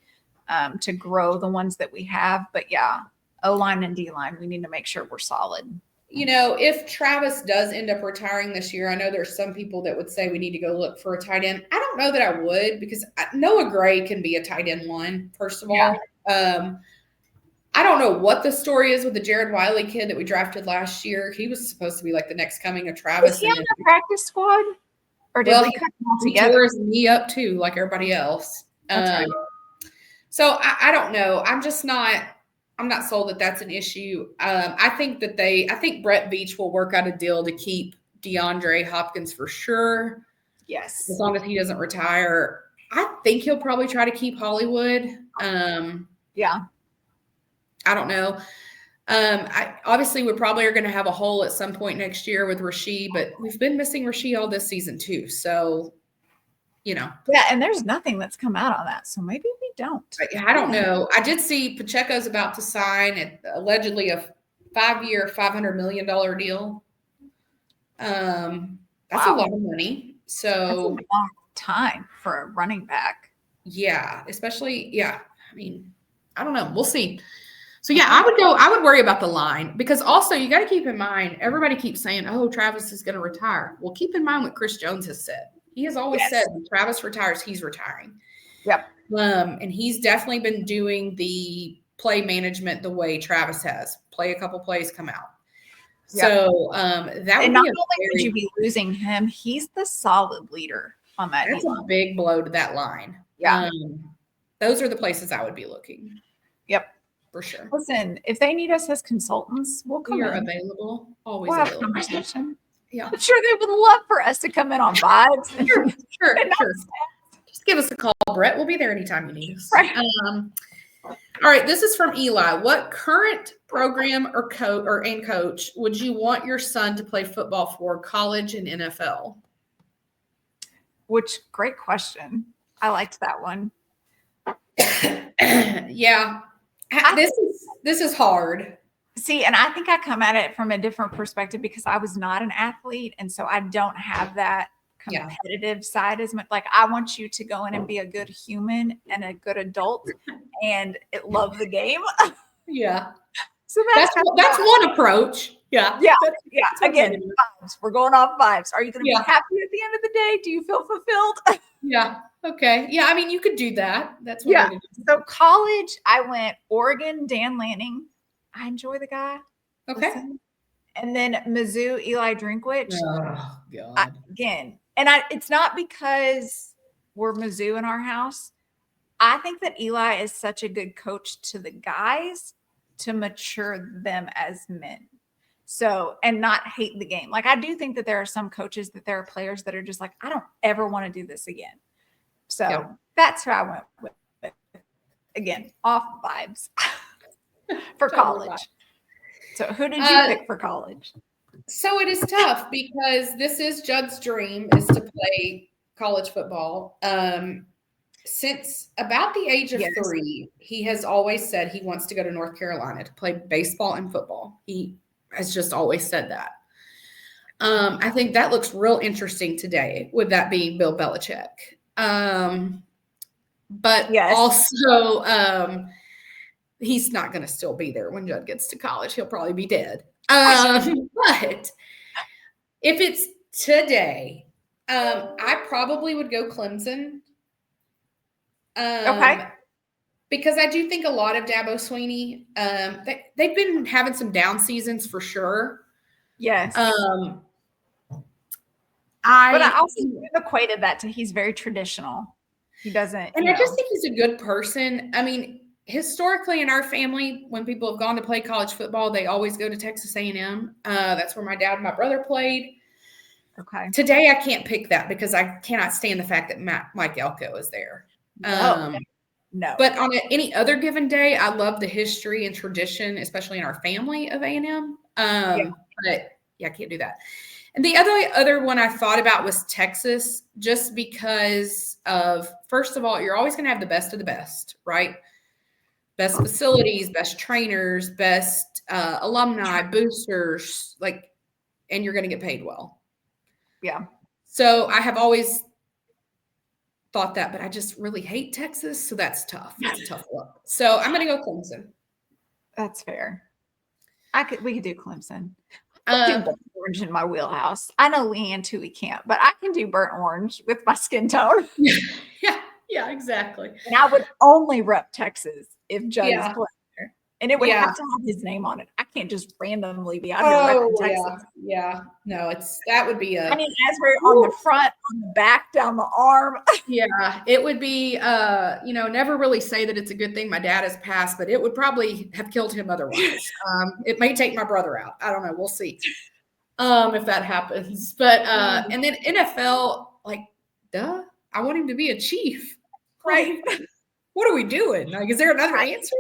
[SPEAKER 2] to grow the ones that we have. But yeah, O-line and D-line, we need to make sure we're solid.
[SPEAKER 1] If Travis does end up retiring this year, I know there's some people that would say we need to go look for a tight end. I don't know that I would, because Noah Gray can be a tight end 1, first of all. I don't know what the story is with the Jared Wiley kid that we drafted last year. He was supposed to be like the next coming of Travis.
[SPEAKER 2] Was he on the practice squad? Or did we cut him all together?
[SPEAKER 1] He tore his knee up too, like everybody else.
[SPEAKER 2] That's right.
[SPEAKER 1] So I don't know. I'm not sold that that's an issue. I think Brett Veach will work out a deal to keep DeAndre Hopkins for sure.
[SPEAKER 2] Yes.
[SPEAKER 1] As long as he doesn't retire. I think he'll probably try to keep Hollywood.
[SPEAKER 2] Yeah.
[SPEAKER 1] I don't know. Obviously, we probably are going to have a hole at some point next year with Rasheed, but we've been missing Rasheed all this season too. So,
[SPEAKER 2] Yeah, and there's nothing that's come out on that. So maybe we don't.
[SPEAKER 1] I don't know. I did see Pacheco's about to sign allegedly a 5-year, $500 million deal. That's a lot of money. So
[SPEAKER 2] that's a long time for a running back.
[SPEAKER 1] Yeah, especially, I mean, I don't know. We'll see. So I would worry about the line, because also you got to keep in mind, everybody keeps saying, oh, Travis is going to retire. Well, keep in mind what Chris Jones has said. He has always said when Travis retires, he's retiring.
[SPEAKER 2] Yep.
[SPEAKER 1] And he's definitely been doing the play management the way Travis has. Play a couple plays, come out. Yep. So that would
[SPEAKER 2] and not only would you be losing him, he's the solid leader on that.
[SPEAKER 1] That's a big blow to that line.
[SPEAKER 2] Yeah.
[SPEAKER 1] Those are the places I would be looking.
[SPEAKER 2] Yep.
[SPEAKER 1] For sure.
[SPEAKER 2] Listen, if they need us as consultants, we'll come in.
[SPEAKER 1] Available. Always
[SPEAKER 2] we'll
[SPEAKER 1] available.
[SPEAKER 2] Have a conversation.
[SPEAKER 1] Yeah.
[SPEAKER 2] I'm sure they would love for us to come in on vibes.
[SPEAKER 1] Sure. Just give us a call, Brett. We'll be there anytime you need us.
[SPEAKER 2] Right.
[SPEAKER 1] All right. This is from Eli. What current program or coach would you want your son to play football for, college and NFL?
[SPEAKER 2] Great question. I liked that one.
[SPEAKER 1] Yeah. This is hard.
[SPEAKER 2] See, and I think I come at it from a different perspective because I was not an athlete. And so I don't have that competitive side as much. Like, I want you to go in and be a good human and a good adult and love the game.
[SPEAKER 1] Yeah.
[SPEAKER 2] So
[SPEAKER 1] that's one approach. Yeah.
[SPEAKER 2] Yeah. Again, vibes. We're going off vibes. Are you going to be happy at the end of the day? Do you feel fulfilled?
[SPEAKER 1] Yeah. Okay. Yeah. I mean, you could do that. That's what
[SPEAKER 2] So college, I went Oregon, Dan Lanning. I enjoy the guy.
[SPEAKER 1] Okay.
[SPEAKER 2] Listen. And then Mizzou, Eli Drinkwitz.
[SPEAKER 1] Oh, God.
[SPEAKER 2] Again. And it's not because we're Mizzou in our house. I think that Eli is such a good coach to the guys to mature them as men. So, and not hate the game. Like, I do think that there are some coaches that there are players that are just like, I don't ever want to do this again. So that's who I went with. Again, off vibes for college. So who did you pick for college?
[SPEAKER 1] So it is tough because this is Judd's dream, is to play college football. Since about the age of 3, he has always said he wants to go to North Carolina to play baseball and football. He has just always said that. I think that looks real interesting today, with that being Bill Belichick. But also, he's not going to still be there when Judd gets to college. He'll probably be dead. But if it's today, I probably would go Clemson.
[SPEAKER 2] Okay.
[SPEAKER 1] Because I do think a lot of Dabo Swinney, they've been having some down seasons for sure.
[SPEAKER 2] Yes.
[SPEAKER 1] But
[SPEAKER 2] I also equated that to he's very traditional. He doesn't.
[SPEAKER 1] And I just think he's a good person. I mean, historically in our family, when people have gone to play college football, they always go to Texas A&M. That's where my dad and my brother played.
[SPEAKER 2] Okay.
[SPEAKER 1] Today, I can't pick that because I cannot stand the fact that Mike Elko is there.
[SPEAKER 2] No.
[SPEAKER 1] But on any other given day, I love the history and tradition, especially in our family of A&M. But yeah, I can't do that. And the other one I thought about was Texas, just because of, first of all, you're always going to have the best of the best, right? Best facilities, best trainers, best alumni, boosters, and you're going to get paid well.
[SPEAKER 2] Yeah.
[SPEAKER 1] So I have always thought that, but I just really hate Texas, so that's tough. It's a tough look. So I'm going to go Clemson.
[SPEAKER 2] That's fair. We could do Clemson. I do burnt orange in my wheelhouse. I know Leanne Tui can't, but I can do burnt orange with my skin tone.
[SPEAKER 1] Yeah, exactly.
[SPEAKER 2] And I would only rep Texas if Judd is playing there. And it would have to have his name on it. I can't just randomly be out here repping Texas.
[SPEAKER 1] Yeah. No, that would be
[SPEAKER 2] I mean, as we're on the front, on the back, down the arm.
[SPEAKER 1] Yeah, it would be, never really say that it's a good thing my dad has passed, but it would probably have killed him otherwise. It may take my brother out. I don't know. We'll see if that happens. But, and then NFL, duh, I want him to be a Chief. Right? What are we doing? Is there another answer?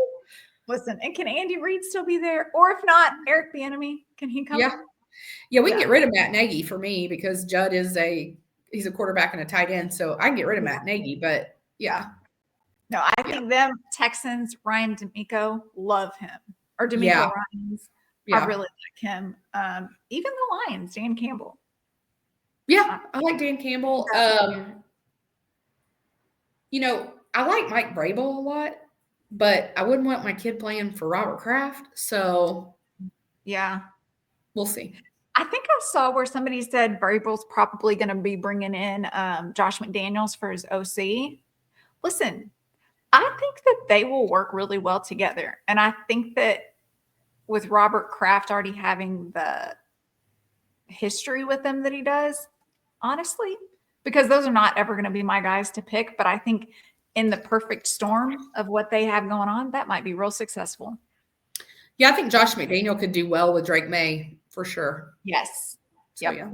[SPEAKER 2] Listen, and can Andy Reid still be there? Or if not, Eric Bieniemy, can he come?
[SPEAKER 1] Yeah, we can get rid of Matt Nagy for me because Judd is he's a quarterback and a tight end, so I can get rid of Matt Nagy, but yeah.
[SPEAKER 2] No, I think them Texans, Ryan D'Amico, love him. Or D'Amico Ryans. I really like him. Even the Lions, Dan Campbell.
[SPEAKER 1] Yeah, I like Dan Campbell. I like Mike Vrabel a lot, but I wouldn't want my kid playing for Robert Kraft. So,
[SPEAKER 2] yeah,
[SPEAKER 1] we'll see.
[SPEAKER 2] I think I saw where somebody said Vrabel's probably going to be bringing in Josh McDaniels for his OC. Listen, I think that they will work really well together. And I think that with Robert Kraft already having the history with him that he does, honestly, because those are not ever going to be my guys to pick, but I think in the perfect storm of what they have going on, that might be real successful.
[SPEAKER 1] Yeah, I think Josh McDaniel could do well with Drake May for sure.
[SPEAKER 2] Yes.
[SPEAKER 1] So, yeah.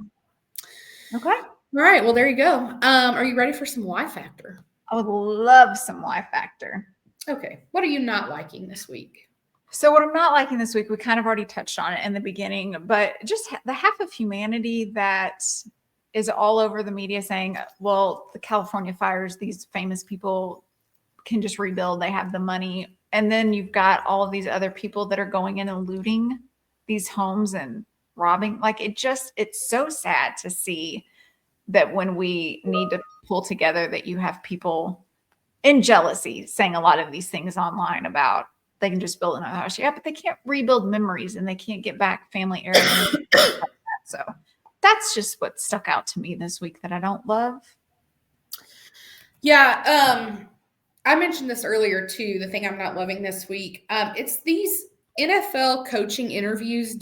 [SPEAKER 2] Okay.
[SPEAKER 1] All right. Well, there you go. Are you ready for some Y Factor?
[SPEAKER 2] I would love some Y Factor.
[SPEAKER 1] Okay. What are you not liking this week?
[SPEAKER 2] So what I'm not liking this week, we kind of already touched on it in the beginning, but just the half of humanity that is all over the media saying, well, the California fires, these famous people can just rebuild. They have the money. And then you've got all of these other people that are going in and looting these homes and robbing. It's so sad to see that when we need to pull together, that you have people in jealousy saying a lot of these things online about they can just build another house. Yeah, but they can't rebuild memories and they can't get back family heirlooms. So that's just what stuck out to me this week that I don't love.
[SPEAKER 1] Yeah. I mentioned this earlier too, the thing I'm not loving this week. It's these NFL coaching interviews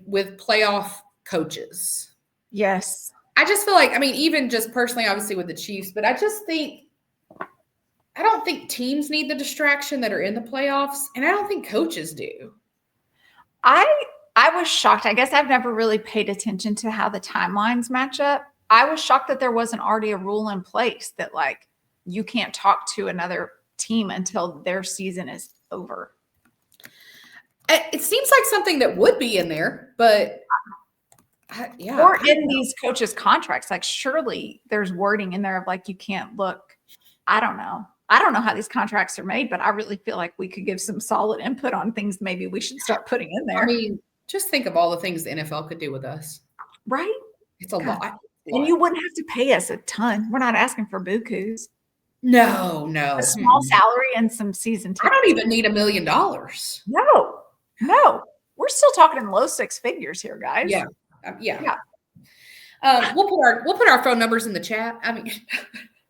[SPEAKER 1] with playoff coaches.
[SPEAKER 2] Yes.
[SPEAKER 1] I just feel like, even just personally, obviously with the Chiefs, but I don't think teams need the distraction that are in the playoffs, and I don't think coaches do.
[SPEAKER 2] I was shocked. I guess I've never really paid attention to how the timelines match up. I was shocked that there wasn't already a rule in place that you can't talk to another team until their season is over.
[SPEAKER 1] It seems like something that would be in there, but yeah.
[SPEAKER 2] Or in these coaches' contracts, surely there's wording in there of you can't look. I don't know. I don't know how these contracts are made, but I really feel like we could give some solid input on things maybe we should start putting in there.
[SPEAKER 1] Just think of all the things the NFL could do with us.
[SPEAKER 2] Right?
[SPEAKER 1] It's a lot.
[SPEAKER 2] And you wouldn't have to pay us a ton. We're not asking for bukus.
[SPEAKER 1] No.
[SPEAKER 2] A small salary and some season tickets.
[SPEAKER 1] I don't even need $1 million.
[SPEAKER 2] No. We're still talking in low six figures here, guys.
[SPEAKER 1] Yeah. Yeah. We'll put our phone numbers in the chat. I mean,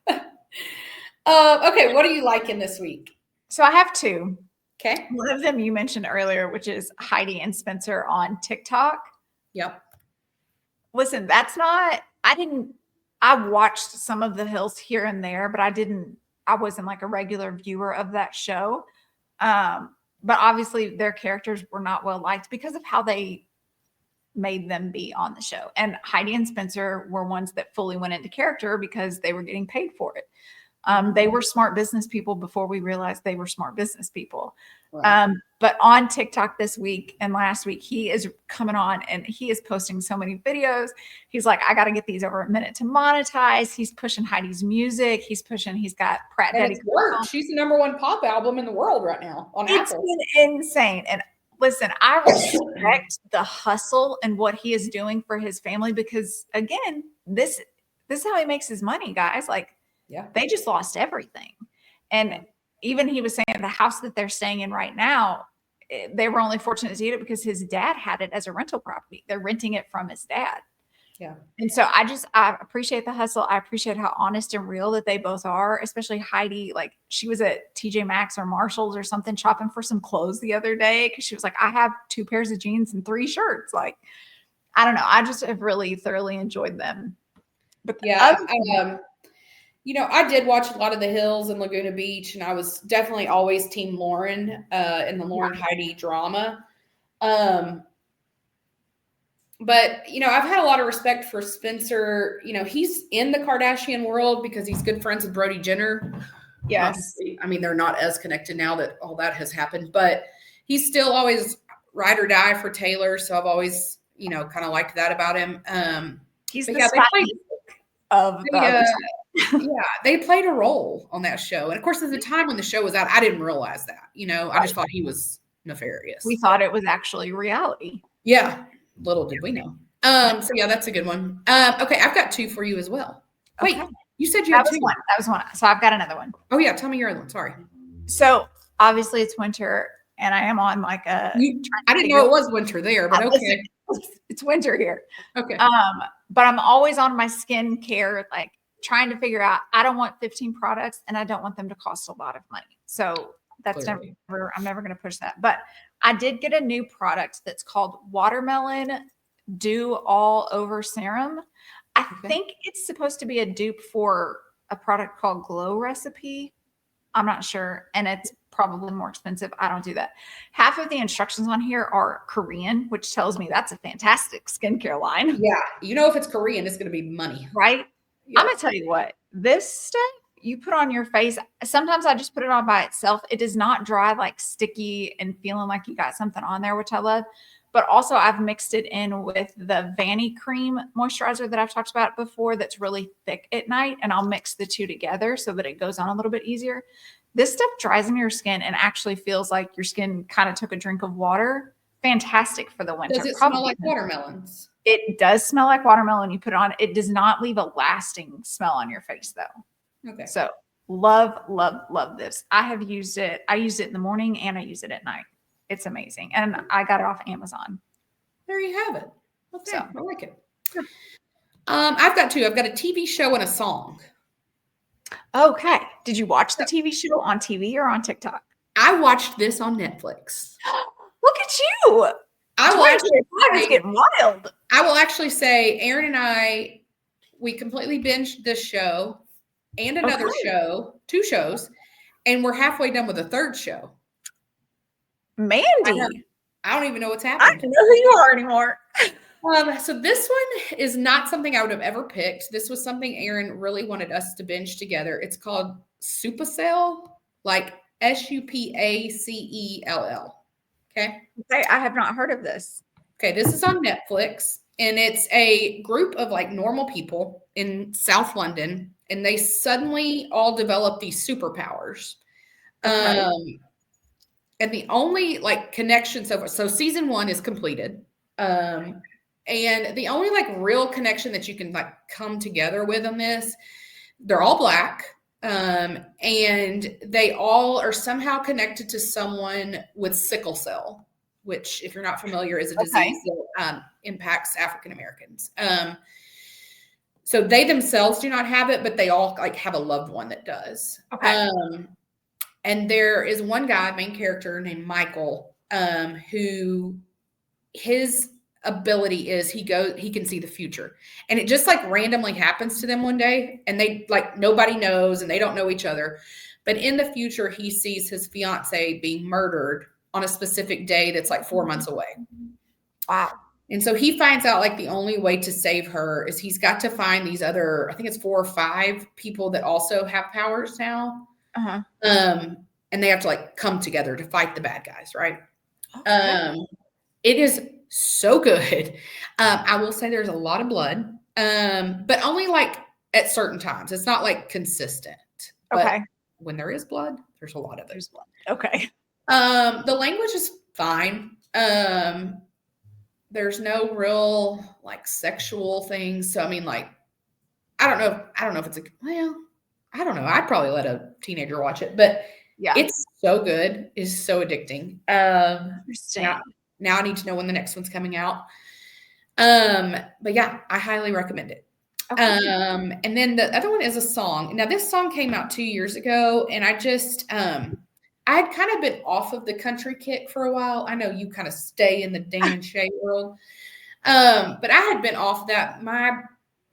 [SPEAKER 1] okay. What are you liking this week?
[SPEAKER 2] So I have two.
[SPEAKER 1] Okay.
[SPEAKER 2] One of them you mentioned earlier, which is Heidi and Spencer on TikTok.
[SPEAKER 1] Yep.
[SPEAKER 2] Listen, I watched some of the Hills here and there, but I wasn't like a regular viewer of that show. But obviously their characters were not well liked because of how they made them be on the show. And Heidi and Spencer were ones that fully went into character because they were getting paid for it. They were smart business people before we realized they were smart business people. Right. But on TikTok this week and last week, he is coming on and he is posting so many videos. He's like, I got to get these over a minute to monetize. He's pushing Heidi's music. He's got Pratt Daddy.
[SPEAKER 1] She's the #1 pop album in the world right now on
[SPEAKER 2] Apple. It's been insane. And listen, I respect the hustle and what he is doing for his family because again, this is how he makes his money, guys. Like, yeah, they just lost everything. And even he was saying the house that they're staying in right now, they were only fortunate to get it because his dad had it as a rental property. They're renting it from his dad. Yeah. And so I appreciate the hustle. I appreciate how honest and real that they both are, especially Heidi. Like she was at TJ Maxx or Marshall's or something shopping for some clothes the other day because she was like, I have 2 pairs of jeans and 3 shirts. Like, I don't know. I just have really thoroughly enjoyed them. But
[SPEAKER 1] yeah, I did watch a lot of the Hills and Laguna Beach, and I was definitely always Team Lauren in the Lauren Heidi drama. But, I've had a lot of respect for Spencer. He's in the Kardashian world because he's good friends with Brody Jenner.
[SPEAKER 2] Yes.
[SPEAKER 1] Obviously, I mean, they're not as connected now that all that has happened, but he's still always ride or die for Taylor. So I've always, kind of liked that about him.
[SPEAKER 2] He's the
[SPEAKER 1] they played a role on that show. And of course, at the time when the show was out, I didn't realize that, I just thought he was nefarious.
[SPEAKER 2] We thought it was actually reality.
[SPEAKER 1] Yeah. Little did we know. So yeah, that's a good one. Okay. I've got 2 for you as well. Wait, you said you had 2.
[SPEAKER 2] That was one. So I've got another one.
[SPEAKER 1] Oh yeah. Tell me your other one. Sorry.
[SPEAKER 2] So obviously it's winter and I am on like
[SPEAKER 1] I didn't know it was winter there, but okay.
[SPEAKER 2] It's winter here.
[SPEAKER 1] Okay.
[SPEAKER 2] But I'm always on my skincare, like trying to figure out, I don't want 15 products and I don't want them to cost a lot of money. So that's I'm never going to push that. But I did get a new product that's called Watermelon Dew All Over Serum. I think it's supposed to be a dupe for a product called Glow Recipe. I'm not sure. And it's probably more expensive. I don't do that. Half of the instructions on here are Korean, which tells me that's a fantastic skincare line.
[SPEAKER 1] Yeah. If it's Korean, it's going to be money.
[SPEAKER 2] Right? Yeah. I'm going to tell you what, this stuff you put on your face. Sometimes I just put it on by itself. It does not dry like sticky and feeling like you got something on there, which I love. But also I've mixed it in with the Vanny Cream moisturizer that I've talked about before that's really thick at night. And I'll mix the 2 together so that it goes on a little bit easier. This stuff dries in your skin and actually feels like your skin kind of took a drink of water. Fantastic for the winter.
[SPEAKER 1] Does it smell like watermelons?
[SPEAKER 2] It does smell like watermelon. You put it on. It does not leave a lasting smell on your face though.
[SPEAKER 1] Okay.
[SPEAKER 2] So love, love, love this. I have used it. I use it in the morning and I use it at night. It's amazing. And I got it off Amazon.
[SPEAKER 1] There you have it. Okay. So, I like it. I've got 2. I've got a TV show and a song.
[SPEAKER 2] Okay. Did you watch the TV show on TV or on TikTok?
[SPEAKER 1] I watched this on Netflix.
[SPEAKER 2] Look at you. I was getting wild.
[SPEAKER 1] I will actually say Aaron and I, we completely binged this show and another show, 2 shows, and we're halfway done with a 3rd show.
[SPEAKER 2] Mandy.
[SPEAKER 1] I don't even know what's happening.
[SPEAKER 2] I don't know who you are anymore.
[SPEAKER 1] So this one is not something I would have ever picked. This was something Aaron really wanted us to binge together. It's called Supacell, like Supacell. Okay.
[SPEAKER 2] I have not heard of this.
[SPEAKER 1] Okay. This is on Netflix and it's a group of like normal people in South London and they suddenly all develop these superpowers. And the only like connection so season 1 is completed. And the only like real connection that you can like come together with on this, they're all Black. And they all are somehow connected to someone with sickle cell, which, if you're not familiar, is a disease that impacts African Americans. So they themselves do not have it, but they all like have a loved one that does.
[SPEAKER 2] Okay.
[SPEAKER 1] And there is one guy, main character named Michael, who his ability is he can see the future, and it just like randomly happens to them one day, and they like nobody knows, and they don't know each other. But in the future, he sees his fiance being murdered on a specific day that's like 4 months away.
[SPEAKER 2] Wow.
[SPEAKER 1] And so he finds out like the only way to save her is he's got to find these other, I think it's 4 or 5 people that also have powers now.
[SPEAKER 2] Uh-huh.
[SPEAKER 1] And they have to like come together to fight the bad guys, right?
[SPEAKER 2] Okay.
[SPEAKER 1] It is so good. I will say there's a lot of blood, but only like at certain times. It's not like consistent.
[SPEAKER 2] Okay.
[SPEAKER 1] But when there is blood, there's a lot of it.
[SPEAKER 2] There's blood. Okay.
[SPEAKER 1] The language is fine. There's no real like sexual things. So I mean, like, I don't know if it's I don't know. I'd probably let a teenager watch it, but
[SPEAKER 2] yeah,
[SPEAKER 1] it's so good. It's so addicting.
[SPEAKER 2] Interesting.
[SPEAKER 1] Now I need to know when the next one's coming out. But yeah, I highly recommend it. Okay. And then the other one is a song. Now this song came out 2 years ago, and I just I had kind of been off of the country kick for a while. I know you kind of stay in the Dan and Shay world. But I had been off that. My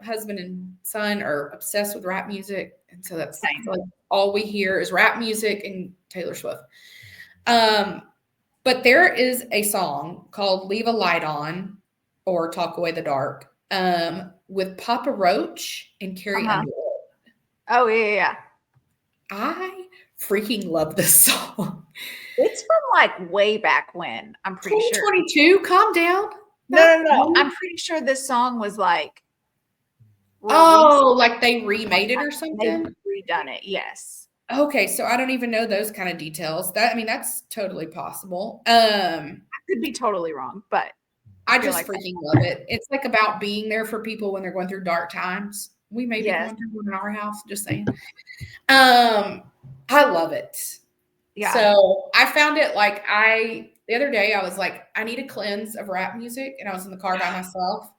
[SPEAKER 1] husband and son are obsessed with rap music. And so that's like all we hear is rap music and Taylor Swift. But there is a song called Leave a Light On or Talk Away the Dark with Papa Roach and Carrie Underwood.
[SPEAKER 2] Oh, yeah.
[SPEAKER 1] I freaking love this song.
[SPEAKER 2] It's from like way back when, I'm pretty sure.
[SPEAKER 1] 2022, calm down.
[SPEAKER 2] No. I'm pretty sure this song was like
[SPEAKER 1] like they remade it or something?
[SPEAKER 2] They've redone it, yes.
[SPEAKER 1] Okay, so I don't even know those kind of details. That's totally possible. I
[SPEAKER 2] could be totally wrong, but
[SPEAKER 1] I just like freaking love it. It's like about being there for people when they're going through dark times. We may be going through one in our house, just saying. I love it. Yeah. So I found it like the other day I was like, I need a cleanse of rap music, and I was in the car by myself.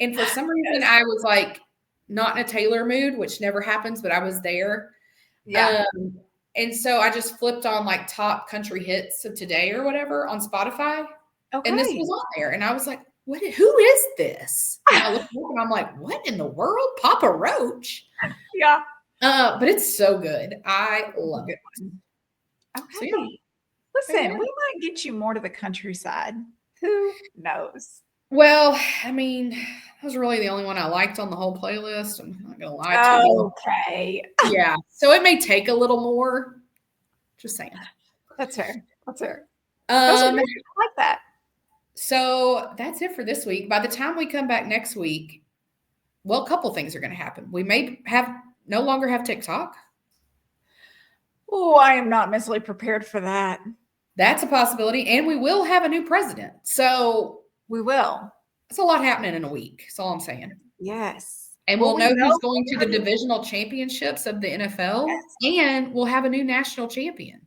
[SPEAKER 1] And for some reason I was like not in a Taylor mood, which never happens, but I was there. Yeah. And so I just flipped on like top country hits of today or whatever on Spotify. Okay. And this was on there. And I was like, who is this? And I looked up and I'm like, what in the world? Papa Roach?
[SPEAKER 2] Yeah.
[SPEAKER 1] But it's so good. I love it.
[SPEAKER 2] Okay. So, yeah. Listen, we might get you more to the countryside. Who knows?
[SPEAKER 1] Well, I mean, that was really the only one I liked on the whole playlist. I'm not going to lie to you.
[SPEAKER 2] Okay.
[SPEAKER 1] Yeah. So it may take a little more. Just saying.
[SPEAKER 2] That's fair. I like that.
[SPEAKER 1] So that's it for this week. By the time we come back next week, well, a couple things are going to happen. We may no longer have TikTok.
[SPEAKER 2] Oh, I am not mentally prepared for that.
[SPEAKER 1] That's a possibility. And we will have a new president. So
[SPEAKER 2] we will.
[SPEAKER 1] It's a lot happening in a week. That's all I'm saying.
[SPEAKER 2] Yes.
[SPEAKER 1] And we'll know who's going to the divisional championships of the NFL. Yes. And we'll have a new national champion.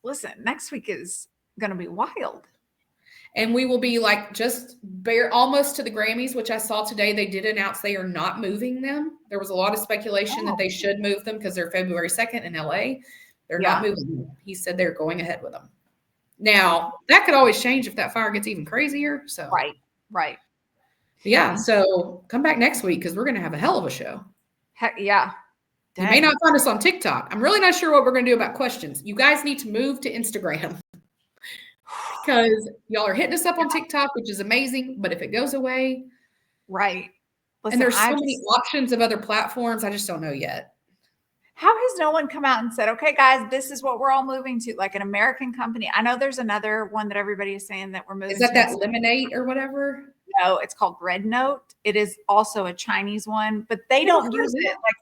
[SPEAKER 2] Listen, next week is going to be wild.
[SPEAKER 1] And we will be like just almost to the Grammys, which I saw today. They did announce they are not moving them. There was a lot of speculation that they should move them because they're February 2nd in LA. They're not moving them. He said they're going ahead with them. Now, that could always change if that fire gets even crazier. So
[SPEAKER 2] Right.
[SPEAKER 1] Yeah. So come back next week because we're going to have a hell of a show.
[SPEAKER 2] Heck yeah.
[SPEAKER 1] You may not find us on TikTok. I'm really not sure what we're going to do about questions. You guys need to move to Instagram. Because y'all are hitting us up on TikTok, which is amazing. But if it goes away.
[SPEAKER 2] Right.
[SPEAKER 1] Listen, and there's so many options of other platforms. I just don't know yet.
[SPEAKER 2] How has no one come out and said, okay, guys, this is what we're all moving to? Like an American company. I know there's another one that everybody is saying that we're moving to.
[SPEAKER 1] Is that Lemonade or whatever?
[SPEAKER 2] No, it's called Red Note. It is also a Chinese one, but they don't use it. Like,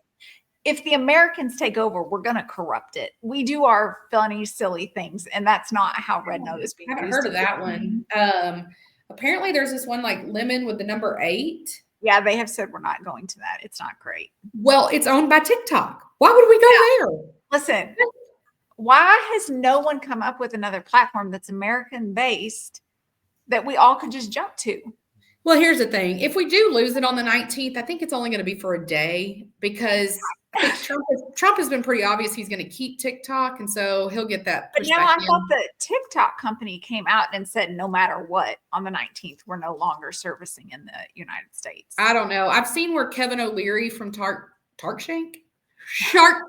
[SPEAKER 2] if the Americans take over, we're going to corrupt it. We do our funny, silly things, and that's not how Red Note is being used.
[SPEAKER 1] I haven't heard of that one. Apparently, there's this one like lemon with the number 8.
[SPEAKER 2] Yeah, they have said we're not going to that. It's not great.
[SPEAKER 1] Well, it's owned by TikTok. Why would we go there?
[SPEAKER 2] Listen, why has no one come up with another platform that's American based that we all could just jump to?
[SPEAKER 1] Well, here's the thing. If we do lose it on the 19th, I think it's only going to be for a day because I think Trump has been pretty obvious he's going to keep TikTok, and so he'll get that pushed
[SPEAKER 2] But now
[SPEAKER 1] back
[SPEAKER 2] I thought the TikTok company came out and said no matter what, on the 19th, we're no longer servicing in the United States.
[SPEAKER 1] I don't know. I've seen where Kevin O'Leary from Shark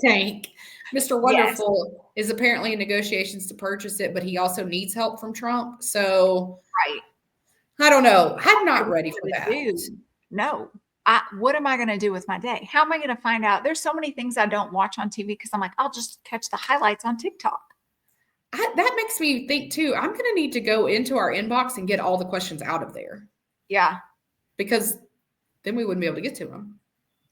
[SPEAKER 1] Tank, Mr. Wonderful, is apparently in negotiations to purchase it, but he also needs help from Trump. So
[SPEAKER 2] right.
[SPEAKER 1] I don't know. I'm not ready for that.
[SPEAKER 2] No. What am I going to do with my day? How am I going to find out? There's so many things I don't watch on TV because I'm like, I'll just catch the highlights on TikTok.
[SPEAKER 1] That makes me think too. I'm going to need to go into our inbox and get all the questions out of there.
[SPEAKER 2] Yeah.
[SPEAKER 1] Because then we wouldn't be able to get to them.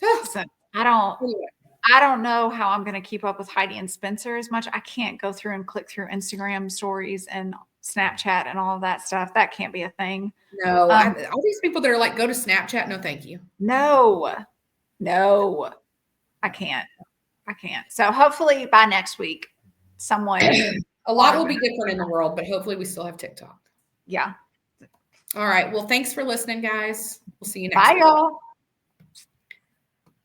[SPEAKER 2] Listen, I don't know how I'm going to keep up with Heidi and Spencer as much. I can't go through and click through Instagram stories and Snapchat and all of that stuff. That can't be a thing.
[SPEAKER 1] No, all these people that are like, go to Snapchat. No, thank you.
[SPEAKER 2] No, I can't. So hopefully by next week, someone.
[SPEAKER 1] A lot will be different in the world, but hopefully we still have TikTok.
[SPEAKER 2] Yeah.
[SPEAKER 1] All right. Well, thanks for listening, guys. We'll see you next week.
[SPEAKER 2] Bye, y'all.